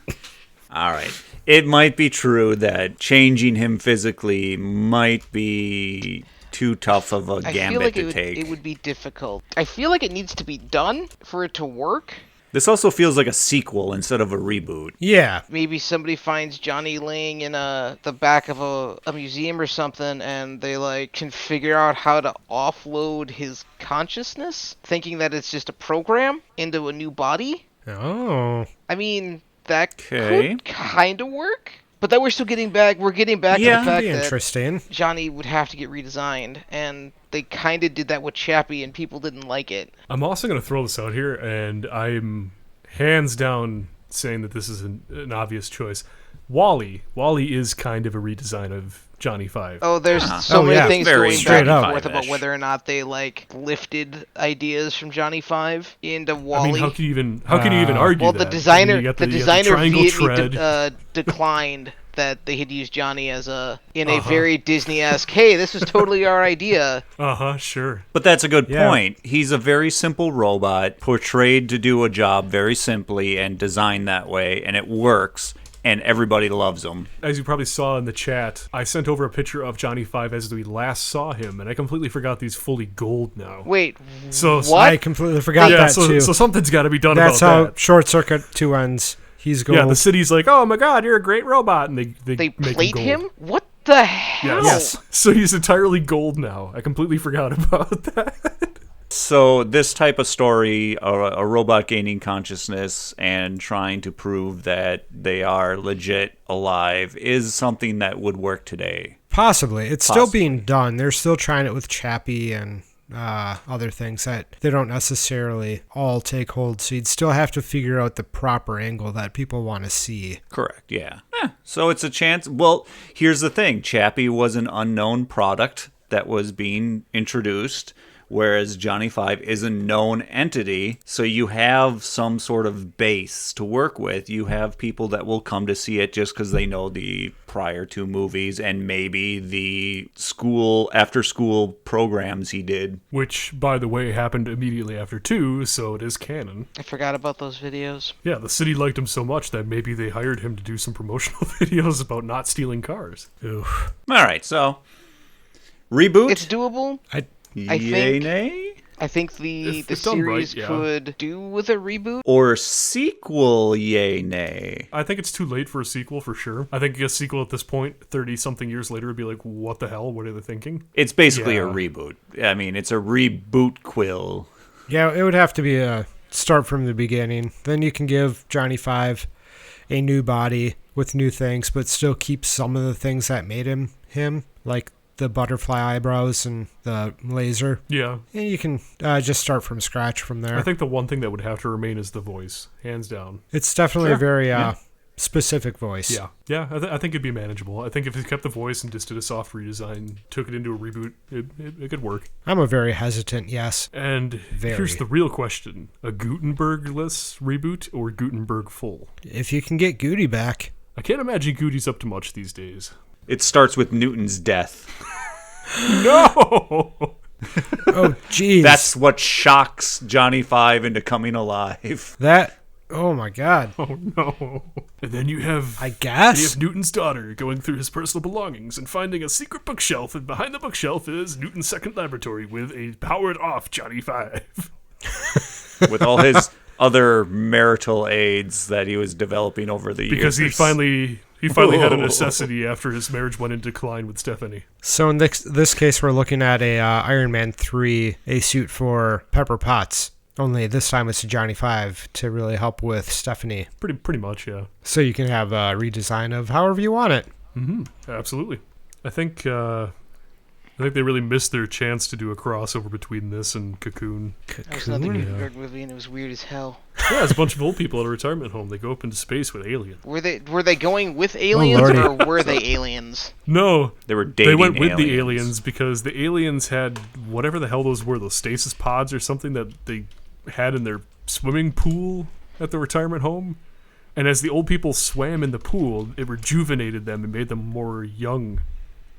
Speaker 1: All right. It might be true that changing him physically might be too tough of a
Speaker 4: I feel
Speaker 1: gambit
Speaker 4: like
Speaker 1: to take.
Speaker 4: it would be difficult. I feel like it needs to be done for it to work.
Speaker 1: This also feels like a sequel instead of a reboot.
Speaker 2: Yeah.
Speaker 4: Maybe somebody finds Johnny laying in the back of a museum or something, and they like can figure out how to offload his consciousness, thinking that it's just a program into a new body.
Speaker 2: Oh.
Speaker 4: I mean, that
Speaker 1: Okay.
Speaker 4: could kind of work. But then we're still getting back. We're getting back
Speaker 1: Yeah.
Speaker 4: to the fact
Speaker 2: Be
Speaker 4: that
Speaker 2: interesting.
Speaker 4: Johnny would have to get redesigned, and they kind of did that with Chappie, and people didn't like it.
Speaker 3: I'm also going to throw this out here, and I'm hands down saying that this is an obvious choice. Wally is kind of a redesign of Johnny Five.
Speaker 4: Oh, there's so
Speaker 2: Oh,
Speaker 4: many
Speaker 2: yeah.
Speaker 4: things
Speaker 1: Very
Speaker 4: going
Speaker 2: straight
Speaker 4: back
Speaker 2: up.
Speaker 4: and forth about
Speaker 1: Five-ish.
Speaker 4: whether or not they like lifted ideas from Johnny Five into
Speaker 3: I
Speaker 4: Wally.
Speaker 3: mean, how can you even argue
Speaker 4: well,
Speaker 3: that?
Speaker 4: the designer,
Speaker 3: You got
Speaker 4: the
Speaker 3: you got
Speaker 4: designer
Speaker 3: triangle
Speaker 4: vehemently
Speaker 3: tread.
Speaker 4: declined that they had used Johnny as a very Disney-esque, hey, this is totally our idea.
Speaker 3: Sure.
Speaker 1: But that's a good
Speaker 2: Yeah.
Speaker 1: point. He's a very simple robot, portrayed to do a job very simply and designed that way, and it works, and everybody loves him.
Speaker 3: As you probably saw in the chat, I sent over a picture of Johnny Five as we last saw him, and I completely forgot he's fully gold now.
Speaker 4: Wait,
Speaker 3: So
Speaker 4: what?
Speaker 2: I completely forgot
Speaker 3: Yeah,
Speaker 2: that
Speaker 3: so,
Speaker 2: too.
Speaker 3: so something's got to be done
Speaker 2: That's
Speaker 3: about
Speaker 2: how
Speaker 3: that.
Speaker 2: Short Circuit 2 ends. He's gold.
Speaker 3: Yeah, the city's like, oh my god, you're a great robot, and they
Speaker 4: They
Speaker 3: make
Speaker 4: plate
Speaker 3: him gold.
Speaker 4: him? What the hell?
Speaker 2: Yes.
Speaker 3: So he's entirely gold now. I completely forgot about that.
Speaker 1: So this type of story, a robot gaining consciousness and trying to prove that they are legit alive, is something that would work today.
Speaker 2: Possibly. It's still being done. They're still trying it with Chappie and other things that they don't necessarily all take hold. So you'd still have to figure out the proper angle that people want to see.
Speaker 1: Correct, yeah. So it's a chance. Well, here's the thing. Chappie was an unknown product that was being introduced, whereas Johnny Five is a known entity, so you have some sort of base to work with. You have people that will come to see it just because they know the prior two movies and maybe the after-school programs he did.
Speaker 3: Which, by the way, happened immediately after 2, so it is canon.
Speaker 4: I forgot about those videos.
Speaker 3: Yeah, the city liked him so much that maybe they hired him to do some promotional videos about not stealing cars.
Speaker 2: Oof.
Speaker 1: All right, so reboot?
Speaker 4: It's doable. I
Speaker 1: Yay,
Speaker 4: think-
Speaker 1: nay?
Speaker 4: I think the
Speaker 3: If done right,
Speaker 4: series
Speaker 3: yeah.
Speaker 4: could do with a reboot.
Speaker 1: Or sequel, yay, nay?
Speaker 3: I think it's too late for a sequel for sure. I think a sequel at this point, 30-something years later, would be like, what the hell? What are they thinking?
Speaker 1: It's basically a
Speaker 3: Yeah.
Speaker 1: reboot. I mean, it's a reboot quill.
Speaker 2: Yeah, it would have to be a start from the beginning. Then you can give Johnny Five a new body with new things, but still keep some of the things that made him, like the butterfly eyebrows and the laser.
Speaker 3: Yeah.
Speaker 2: And you can just start from scratch from there.
Speaker 3: I think the one thing that would have to remain is the voice, hands down.
Speaker 2: It's definitely
Speaker 1: Sure.
Speaker 2: a very specific voice.
Speaker 3: Yeah. Yeah, I think it'd be manageable. I think if they kept the voice and just did a soft redesign, took it into a reboot, it could work.
Speaker 2: I'm a very hesitant yes.
Speaker 3: And here's the real question. A Guttenberg-less reboot or Guttenberg full?
Speaker 2: If you can get Goody back.
Speaker 3: I can't imagine Goody's up to much these days.
Speaker 1: It starts with Newton's death.
Speaker 3: No!
Speaker 2: Oh, jeez.
Speaker 1: That's what shocks Johnny Five into coming alive.
Speaker 2: That. Oh, my God.
Speaker 3: Oh, no. And then you have...
Speaker 2: I guess.
Speaker 3: Newton's daughter going through his personal belongings and finding a secret bookshelf, and behind the bookshelf is Newton's second laboratory with a powered-off Johnny Five.
Speaker 1: With all his other marital aids that he was developing over the years.
Speaker 3: Because he finally had a necessity after his marriage went into decline with Stephanie.
Speaker 2: So in this case, we're looking at a Iron Man 3, a suit for Pepper Potts. Only this time it's a Johnny Five to really help with Stephanie.
Speaker 3: Pretty much, yeah.
Speaker 2: So you can have a redesign of however you want it.
Speaker 3: Mm-hmm. Absolutely. I think they really missed their chance to do a crossover between this and Cocoon.
Speaker 4: I was not the Guttenberg movie, and it was weird as hell.
Speaker 3: Yeah, it's a bunch of old people at a retirement home. They go up into space with aliens.
Speaker 4: Were they going with aliens,
Speaker 2: lordy.
Speaker 4: or were they aliens?
Speaker 3: No,
Speaker 1: They were dating
Speaker 3: they went with the
Speaker 1: aliens.
Speaker 3: aliens because the aliens had whatever the hell those were, those stasis pods or something that they had in their swimming pool at the retirement home. And as the old people swam in the pool, it rejuvenated them and made them more young.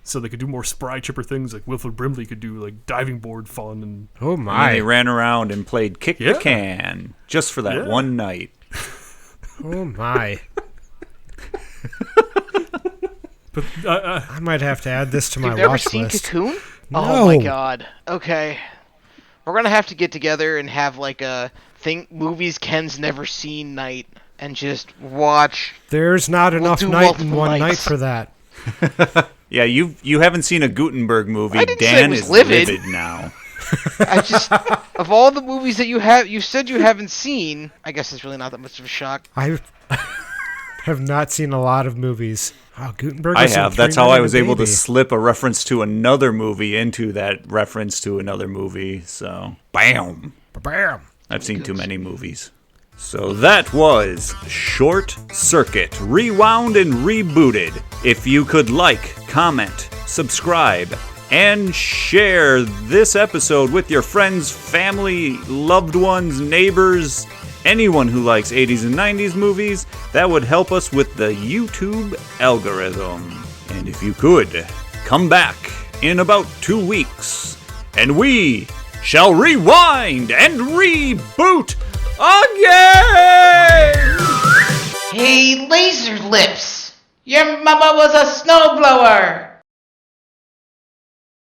Speaker 3: So they could do more spry, chipper things like Wilford Brimley could do, like diving board fun. And
Speaker 2: Oh,
Speaker 1: And
Speaker 2: my.
Speaker 1: they ran around and played kick
Speaker 3: Yeah.
Speaker 1: the can just for that
Speaker 3: Yeah.
Speaker 1: one night.
Speaker 2: Oh, my.
Speaker 3: but
Speaker 2: I might have to add this to my
Speaker 4: You've never
Speaker 2: watch
Speaker 4: seen
Speaker 2: list.
Speaker 4: Cocoon?
Speaker 2: No.
Speaker 4: Oh my god. Okay. We're gonna have to get together and have like a movies Ken's never seen night and just watch.
Speaker 2: There's not enough
Speaker 4: do
Speaker 2: night in
Speaker 4: multiple
Speaker 2: one night
Speaker 4: nights.
Speaker 2: for that.
Speaker 1: Yeah, you haven't seen a Gutenberg movie.
Speaker 4: I didn't say
Speaker 1: Dan
Speaker 4: it was
Speaker 1: is
Speaker 4: livid.
Speaker 1: livid now.
Speaker 4: I just of all the movies that you said you haven't seen. I guess it's really not that much of a shock.
Speaker 2: I have not seen a lot of movies. Oh, Gutenberg
Speaker 1: I
Speaker 2: was in
Speaker 1: have. That's
Speaker 2: 3
Speaker 1: how I
Speaker 2: Minute
Speaker 1: was able to
Speaker 2: Baby.
Speaker 1: slip a reference to another movie into that reference to another movie. So, bam.
Speaker 2: Bam.
Speaker 1: I've seen too many movies. So that was Short Circuit, Rewound and Rebooted. If you could like, comment, subscribe, and share this episode with your friends, family, loved ones, neighbors, anyone who likes 80s and 90s movies, that would help us with the YouTube algorithm. And if you could, come back in about 2 weeks, and we shall rewind and reboot again!
Speaker 4: Hey, Laser Lips! Your mama was a snowblower!